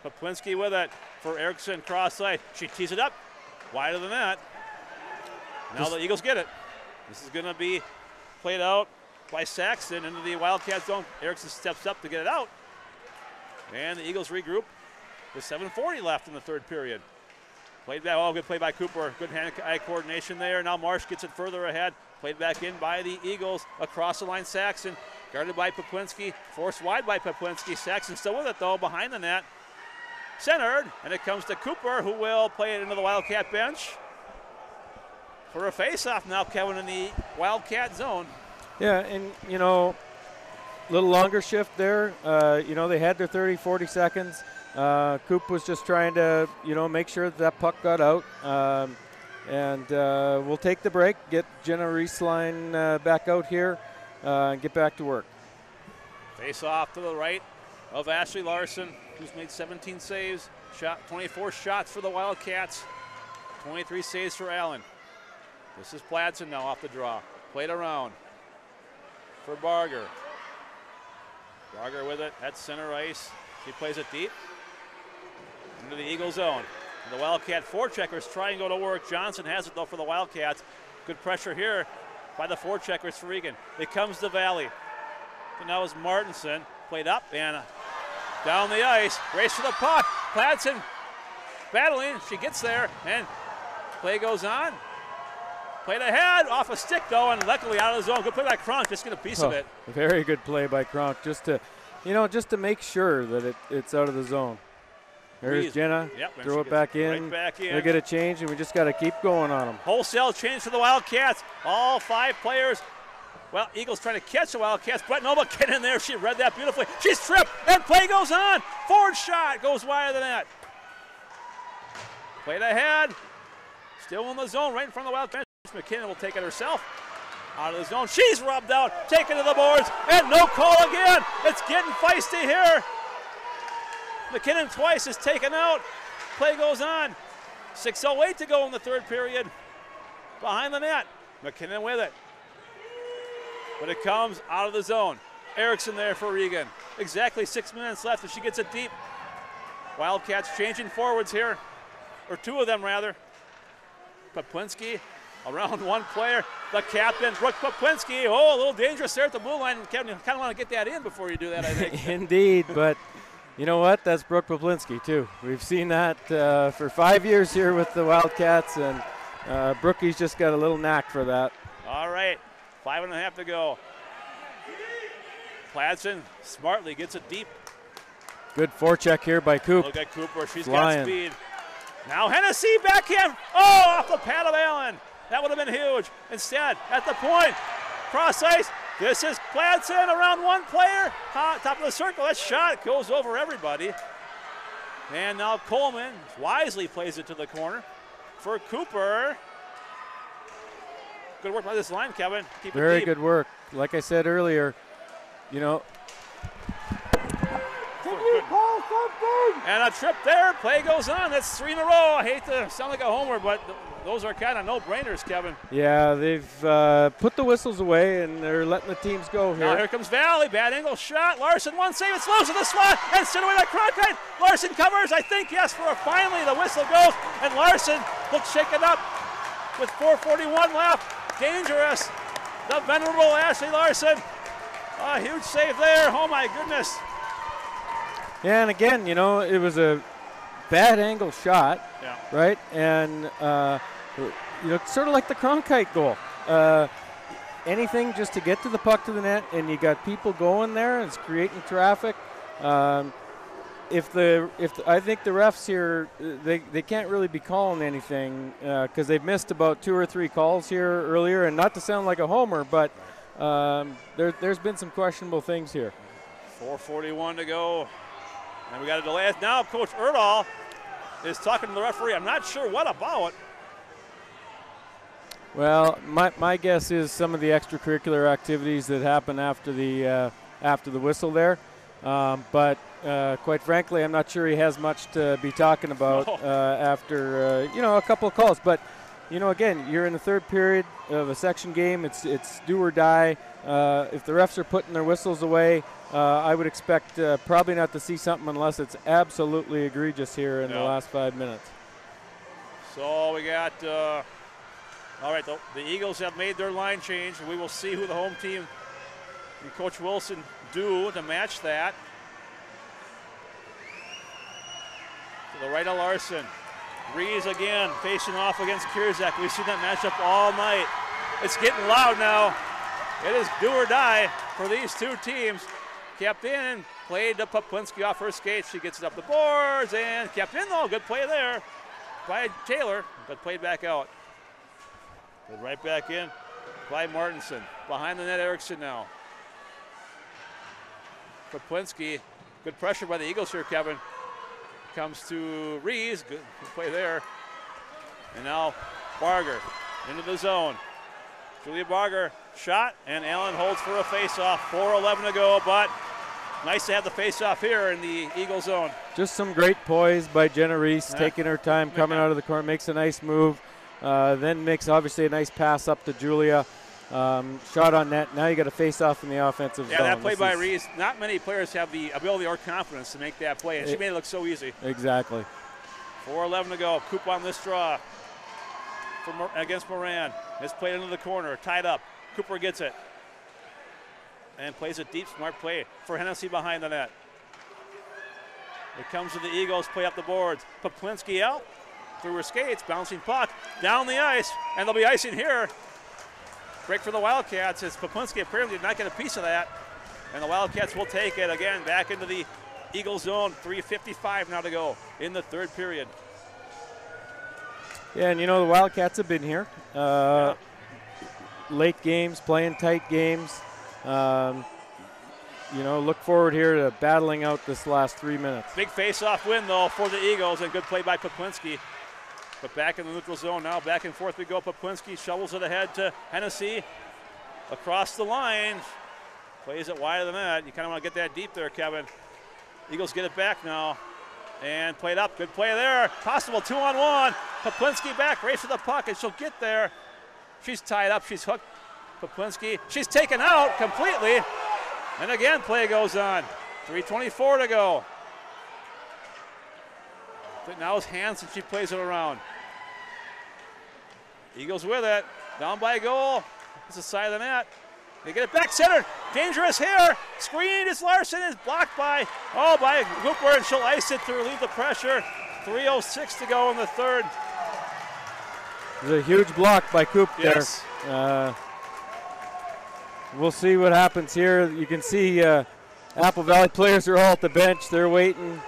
Poplinski with it for Erickson, cross side. She tees it up. Wider than that. Now the Eagles get it. This is going to be played out by Saxon into the Wildcat zone. Erickson steps up to get it out. And the Eagles regroup with 7:40 left in the third period. Played back, good play by Cooper. Good hand-eye coordination there. Now Marsh gets it further ahead. Played back in by the Eagles. Across the line, Saxon. Guarded by Poplinski. Forced wide by Poplinski. Saxon still with it, though, behind the net. Centered, and it comes to Cooper, who will play it into the Wildcat bench for a face-off now, Kevin, in the Wildcat zone. Yeah, and, you know, a little longer shift there. You know, they had their 30, 40 seconds. Coop was just trying to, you know, make sure that puck got out. And we'll take the break, get Jenna Rieslein back out here, and get back to work. Face off to the right of Ashley Larson, who's made 17 saves, shot 24 shots for the Wildcats, 23 saves for Allen. This is Pladsen now off the draw. Played around for Barger. Barger with it at center ice. She plays it deep into the Eagle zone. And the Wildcat forecheckers try and go to work. Johnson has it though for the Wildcats. Good pressure here by the forecheckers for Eagan. It comes to Valley. So now is Martinson. Played up and down the ice. Race for the puck. Pladsen battling. She gets there and play goes on. Played ahead, off a stick though, and luckily out of the zone. Good play by Kronk, just get a piece of it. Very good play by Kronk, just to, you know, just to make sure that it's out of the zone. There's Jenna, throw it back in. Right back in. They'll get a change, and we just got to keep going on them. Wholesale change for the Wildcats. All 5 players. Well, Eagles trying to catch the Wildcats. Brett Nova get in there. She read that beautifully. She's tripped, and play goes on. Forward shot goes wide of the net. Played ahead. Still in the zone, right in front of the Wildcats. McKinnon will take it herself. Out of the zone. She's rubbed out. Taken to the boards. And no call again. It's getting feisty here. McKinnon twice is taken out. Play goes on. 6:08 to go in the third period. Behind the net. McKinnon with it. But it comes out of the zone. Erickson there for Eagan. Exactly 6 minutes left, and she gets it deep. Wildcats changing forwards here. Or 2 of them, rather. Poplinski around one player. The captain, Brooke Poplinski. Oh, a little dangerous there at the blue line. Kevin, you kind of want to get that in before you do that, I think. Indeed, but you know what? That's Brooke Poplinski, too. We've seen that for 5 years here with the Wildcats, and Brookie's just got a little knack for that. All right, 5.5 to go. Pladsen smartly gets it deep. Good forecheck here by Coop. Look at Cooper, she's Flying. got speed. Now Hennessy backhand. Oh, off the pad of Allen. That would have been huge. Instead, at the point, cross ice. This is Pladsen around one player. Top of the circle. That shot goes over everybody. And now Coleman wisely plays it to the corner for Cooper. Good work by this line, Kevin. Keep Very it deep. good work. Like I said earlier, you know. And a trip there. Play goes on. That's 3 in a row. I hate to sound like a homer, but those are kind of no-brainers, Kevin. Yeah, they've put the whistles away, and they're letting the teams go here. Now here comes Valley. Bad angle shot. Larson, one save. It's loose in the slot. And sent away by Cronkite. Larson covers, I think, yes, for a finally. The whistle goes. And Larson looks shaken up with 4:41 left. Dangerous. The venerable Ashley Larson. A huge save there. Oh, my goodness. Yeah, and again, you know, it was a bad angle shot, Yeah. right? And, you know, sort of like the Cronkite goal. Anything just to get to the puck to the net, and you got people going there, and it's creating traffic. I think the refs here, they can't really be calling anything because they've missed about 2 or 3 calls here earlier, and not to sound like a homer, but there's been some questionable things here. 4:41 to go. And we got a delay. Now Coach Erdahl is talking to the referee. I'm not sure what about. Well, my guess is some of the extracurricular activities that happen after the whistle there. But quite frankly, I'm not sure he has much to be talking about after a couple of calls. But again, you're in the third period of a section game. It's do or die. If the refs are putting their whistles away, I would expect probably not to see something unless it's absolutely egregious here in the last 5 minutes. So we got, all right, the Eagles have made their line change. We will see who the home team and Coach Wilson do to match that. To the right of Larson. Rees again facing off against Kierzak. We've seen that matchup all night. It's getting loud now. It is do or die for these two teams. Kept in, played to Poplinski off her skates. She gets it up the boards and kept in though. Good play there by Taylor, but played back out. Played right back in by Martinson. Behind the net, Erickson now. Poplinski, good pressure by the Eagles here, Kevin. Comes to Rees, good play there. And now Barger into the zone. Julia Barger shot, and Allen holds for a face-off. 4:11 to go, but nice to have the face-off here in the Eagle zone. Just some great poise by Jenna Rees, taking her time, coming out of the corner, makes a nice move, then makes obviously a nice pass up to Julia. Shot on net. Now you got a face-off in the offensive zone. Yeah, that play by Rees. Not many players have the ability or confidence to make that play, and she made it look so easy. Exactly. 4:11 to go. Coop on this draw against Moran. It's played into the corner, tied up. Cooper gets it and plays a deep, smart play for Hennessy behind the net. It comes to the Eagles, play up the boards. Poplinski out through her skates, bouncing puck down the ice, and they'll be icing here. Break for the Wildcats as Poplinski apparently did not get a piece of that, and the Wildcats will take it again back into the Eagle zone. 3:55 now to go in the third period. Yeah, and the Wildcats have been here. Late games, playing tight games. Look forward here to battling out this last 3 minutes. Big face-off win, though, for the Eagles, and good play by Poplinski. But back in the neutral zone now, back and forth we go. Poplinski shovels it ahead to Hennessy. Across the line, plays it wide of the net. You kind of want to get that deep there, Kevin. Eagles get it back now. And played up, good play there. Possible 2-on-1. Poplinski back, race to the puck, and she'll get there. She's tied up, she's hooked. Poplinski, she's taken out completely. And again, play goes on. 3:24 to go. But now it's Hansen, she plays it around. Eagles with it, down by a goal. It's the side of the net. They get it back center. Dangerous here. Screen is Larson, is blocked by Cooper, and she'll ice it to relieve the pressure. 3:06 to go in the third. There's a huge block by Coop there. We'll see what happens here. You can see Apple Valley players are all at the bench. They're waiting.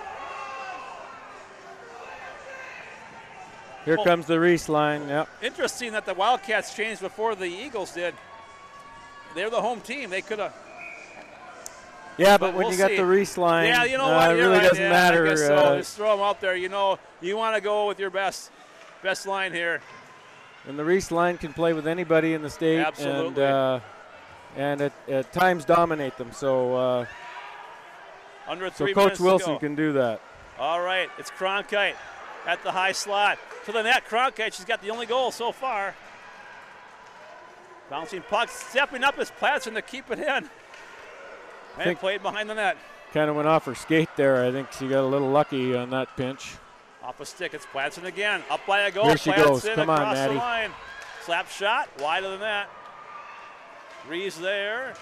Here comes the Reese line. Yep. Interesting that the Wildcats changed before the Eagles did. They're the home team. They could have. Yeah, but when you got the Reese line, yeah, you know what? it really doesn't matter. I guess so. Just throw them out there. You want to go with your best line here. And the Reese line can play with anybody in the state. Absolutely. And at times dominate them. So, under 3 minutes Coach to Wilson go. can do that. All right, it's Cronkite at the high slot. To the net, Cronkite, she's got the only goal so far. Bouncing puck, stepping up is Platson to keep it in. And played behind the net. Kind of went off her skate there. I think she got a little lucky on that pinch. Off a stick, it's Platson again. Up by a goal. Here she Platson goes. Come on, across Maddie. the line. Slap shot, wide of the net. Rees there.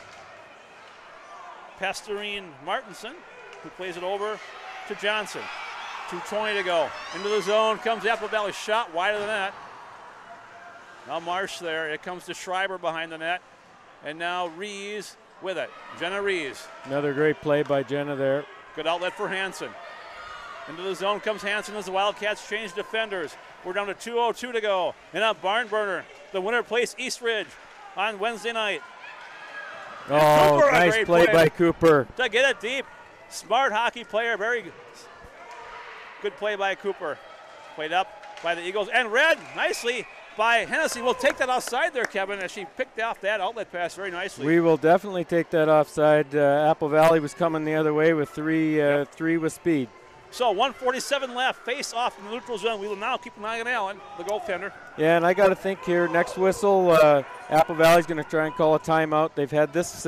Pastorine Martinson, who plays it over to Johnson. 2:20 to go. Into the zone comes Apple Valley, shot wide of the net. Now Marsh there. It comes to Schreiber behind the net. And now Rees with it. Jenna Rees. Another great play by Jenna there. Good outlet for Hansen. Into the zone comes Hansen as the Wildcats change defenders. We're down to 2:02 to go. And a barn burner. The winner plays Eastridge on Wednesday night. Oh, Cooper, nice play by Cooper. To get it deep. Smart hockey player. Very good play by Cooper. Played up by the Eagles. And Red nicely by Hennessy. We'll take that offside there, Kevin, as she picked off that outlet pass very nicely. We will definitely take that offside. Apple Valley was coming the other way with three with speed. So 1:47 left, face off in the neutral zone. We will now keep an eye on Allen, the goaltender. Yeah, and I got to think here, next whistle, Apple Valley's going to try and call a timeout. They've had this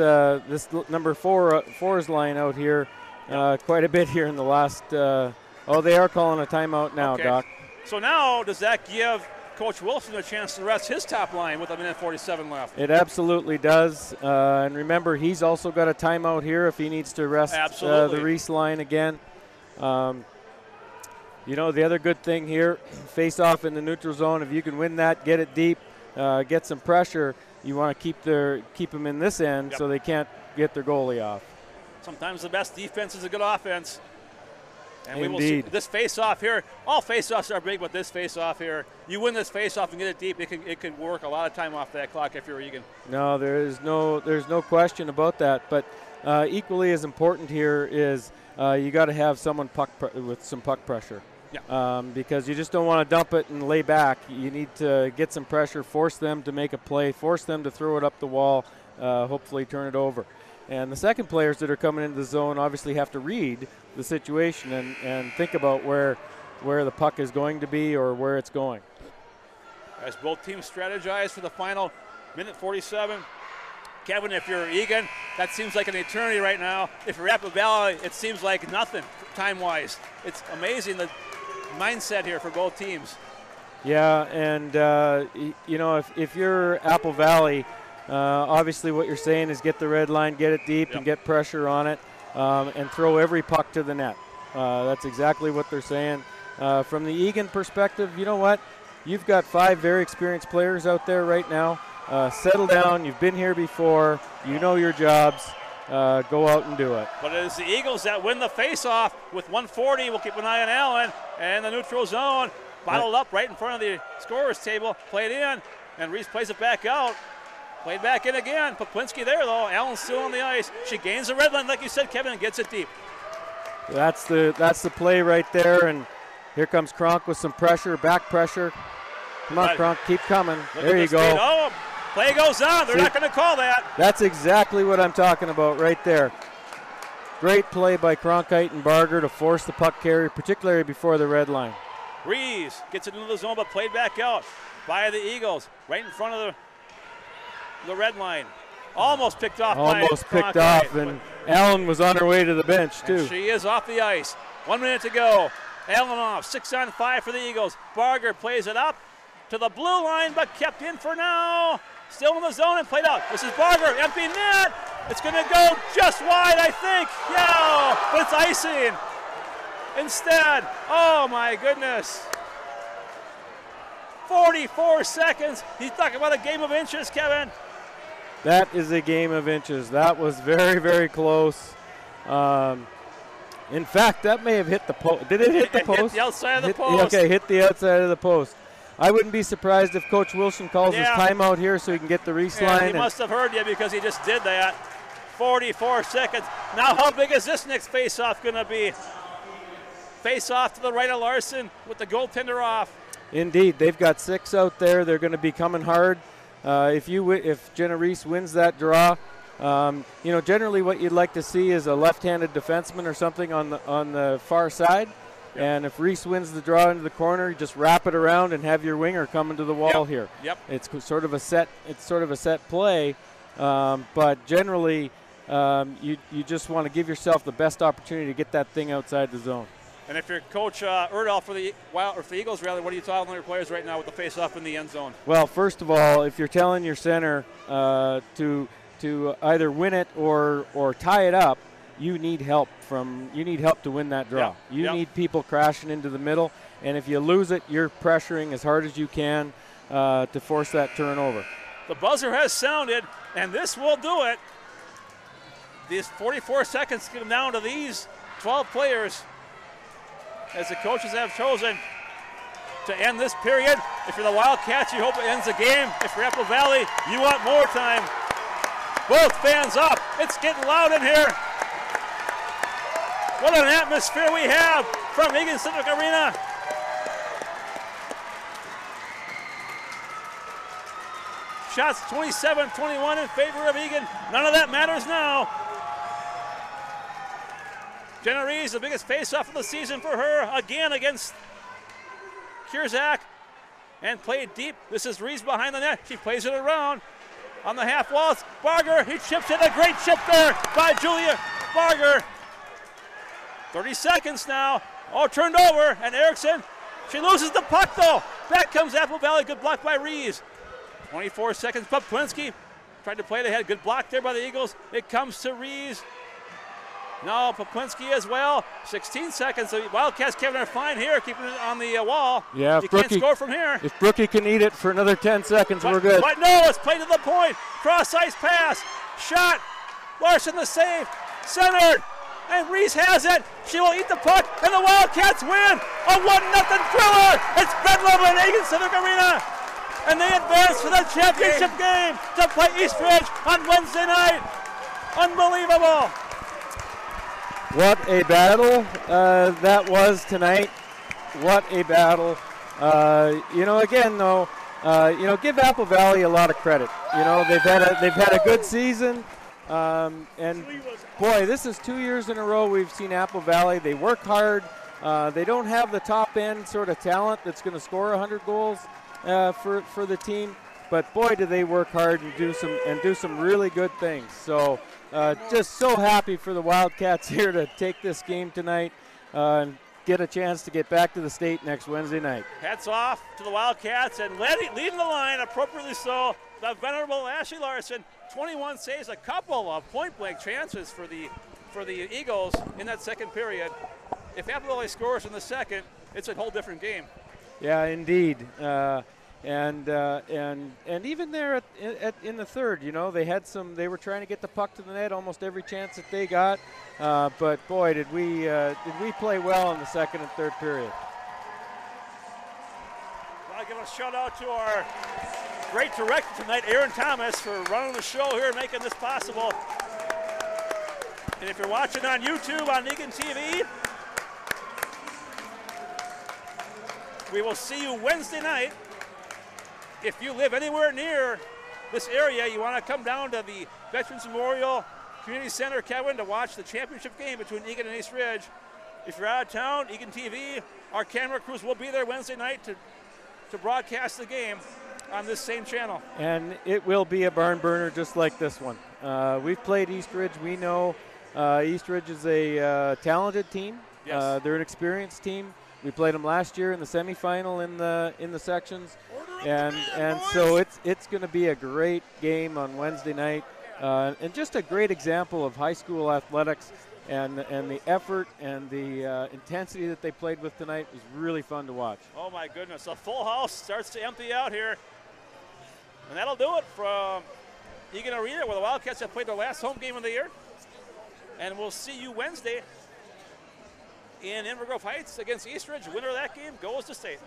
number four's line out here quite a bit here in the last. They are calling a timeout now, okay. Doc. So now, does that give Coach Wilson a chance to rest his top line with 1:47 left? It absolutely does. And remember, he's also got a timeout here if he needs to rest the Reese line again. The other good thing here, face off in the neutral zone. If you can win that, get it deep, get some pressure, you want to keep them in this end so they can't get their goalie off. Sometimes the best defense is a good offense. And Indeed. We will see this face-off here. All face-offs are big, but this face-off here, you win this face-off and get it deep, it can work a lot of time off that clock if you're Eagan. No, there's no question about that. But equally as important here is you got to have someone with some puck pressure. Yeah. Because you just don't want to dump it and lay back. You need to get some pressure, force them to make a play, force them to throw it up the wall, hopefully turn it over. And the second players that are coming into the zone obviously have to read the situation and think about where the puck is going to be or where it's going. As both teams strategize for the final minute 47. Kevin, if you're Eagan, that seems like an eternity right now. If you're Apple Valley, it seems like nothing time-wise. It's amazing the mindset here for both teams. Yeah, and if you're Apple Valley, obviously what you're saying is get the red line, get it deep, and get pressure on it, and throw every puck to the net. That's exactly what they're saying. From the Eagan perspective, you know what? You've got 5 very experienced players out there right now. Settle down. You've been here before. You know your jobs. Go out and do it. But it is the Eagles that win the face-off with 1:40. We'll keep an eye on Allen and the neutral zone. Bottled up right in front of the scorer's table. Played in, and Reese plays it back out. Played back in again. Poplinski there, though. Allen's still on the ice. She gains the red line, like you said, Kevin, and gets it deep. That's the play right there, and here comes Kronk with some pressure, back pressure. Come on, Kronk, keep coming. There you go. Oh, play goes on. They're not going to call that. That's exactly what I'm talking about right there. Great play by Cronkite and Barger to force the puck carrier, particularly before the red line. Reese gets it into the zone, but played back out by the Eagles, right in front of the red line. Almost picked off by Cronkite, and Allen was on her way to the bench, too. She is off the ice. 1 minute to go. Allen off, 6-on-5 for the Eagles. Barger plays it up to the blue line, but kept in for now. Still in the zone and played out. This is Barger, empty net. It's going to go just wide, I think. Yeah, but it's icing instead. Oh, my goodness. 44 seconds. He's talking about a game of inches, Kevin. That is a game of inches. That was very, very close. In fact, that may have hit the post. Did it hit the post? Hit the outside of the post. Okay, hit the outside of the post. I wouldn't be surprised if Coach Wilson calls his timeout here so he can get the Reese line. He must have heard you because he just did that. 44 seconds. Now how big is this next face-off going to be? Face-off to the right of Larson with the goaltender off. Indeed. They've got 6 out there. They're going to be coming hard. If Jenna Reese wins that draw, generally what you'd like to see is a left-handed defenseman or something on the far side. Yep. And if Reese wins the draw into the corner, you just wrap it around and have your winger coming to the wall here. Yep. It's sort of a set play, but generally you just want to give yourself the best opportunity to get that thing outside the zone. And if you're Coach Erdahl for the Eagles, rather, what are you telling your players right now with the face-off in the end zone? Well, first of all, if you're telling your center to either win it or tie it up, you need help to win that draw. You need people crashing into the middle, and if you lose it, you're pressuring as hard as you can to force that turnover. The buzzer has sounded, and this will do it. These 44 seconds come down to these 12 players as the coaches have chosen to end this period. If you're the Wildcats, you hope it ends the game. If you're Apple Valley, you want more time. Both fans up. It's getting loud in here. What an atmosphere we have from Eagan Civic Arena. shots, 27-21 in favor of Eagan. None of that matters now. Jenna Rees, the biggest face-off of the season for her, again against Curzak, and played deep. This is Rees behind the net. She plays it around on the half walls. Barger, he chips in, a great chip there by Julia Barger. 30 seconds now. Oh, turned over, and Erickson, she loses the puck though. Back comes Apple Valley, good block by Rees. 24 seconds, Poplinski tried to play it ahead. Good block there by the Eagles. It comes to Rees. No, Poplinski as well. 16 seconds. The Wildcats, Kevin, are fine here, keeping it on the wall. Yeah, you can't score from here. If Brookie can eat it for another 10 seconds, we're good. But no, it's played to the point. Cross-ice pass. Shot. Larson the save. Centered. And Rees has it. She will eat the puck, and the Wildcats win. A 1-0 thriller. It's Bedlam in Eagan Civic Arena. And they advance to the championship game to play Eastridge on Wednesday night. Unbelievable. What a battle that was tonight. What a battle. Again though, give Apple Valley a lot of credit. They've had a good season. And boy, this is 2 years in a row we've seen Apple Valley. They work hard. They don't have the top end sort of talent that's going to score 100 goals for the team. But boy, do they work hard and do some really good things. So just so happy for the Wildcats here to take this game tonight and get a chance to get back to the state next Wednesday night. Hats off to the Wildcats, and leading the line appropriately so, the venerable Ashley Larson. 21 saves, a couple of point-blank chances for the Eagles in that second period. If Apple Valley scores in the second, it's a whole different game. Yeah, indeed. And even there in the third, they were trying to get the puck to the net almost every chance that they got. But boy, did we play well in the second and third period. I'll give a shout out to our great director tonight, Aaron Thomas, for running the show here and making this possible. And if you're watching on YouTube on Eagan TV, we will see you Wednesday night. If you live anywhere near this area, you want to come down to the Veterans Memorial Community Center, Kevin, to watch the championship game between Eagan and East Ridge. If you're out of town, Eagan TV, our camera crews will be there Wednesday night to broadcast the game on this same channel. And it will be a barn burner just like this one. We've played East Ridge. We know East Ridge is a talented team. Yes. They're an experienced team. We played them last year in the semifinal in the sections, and so it's going to be a great game on Wednesday night, and just a great example of high school athletics, and the effort and the intensity that they played with tonight was really fun to watch. Oh my goodness, a full house starts to empty out here, and that'll do it from Eagan Arena, where the Wildcats have played their last home game of the year, and we'll see you Wednesday in Inver Grove Heights against East Ridge. Winner of that game goes to state.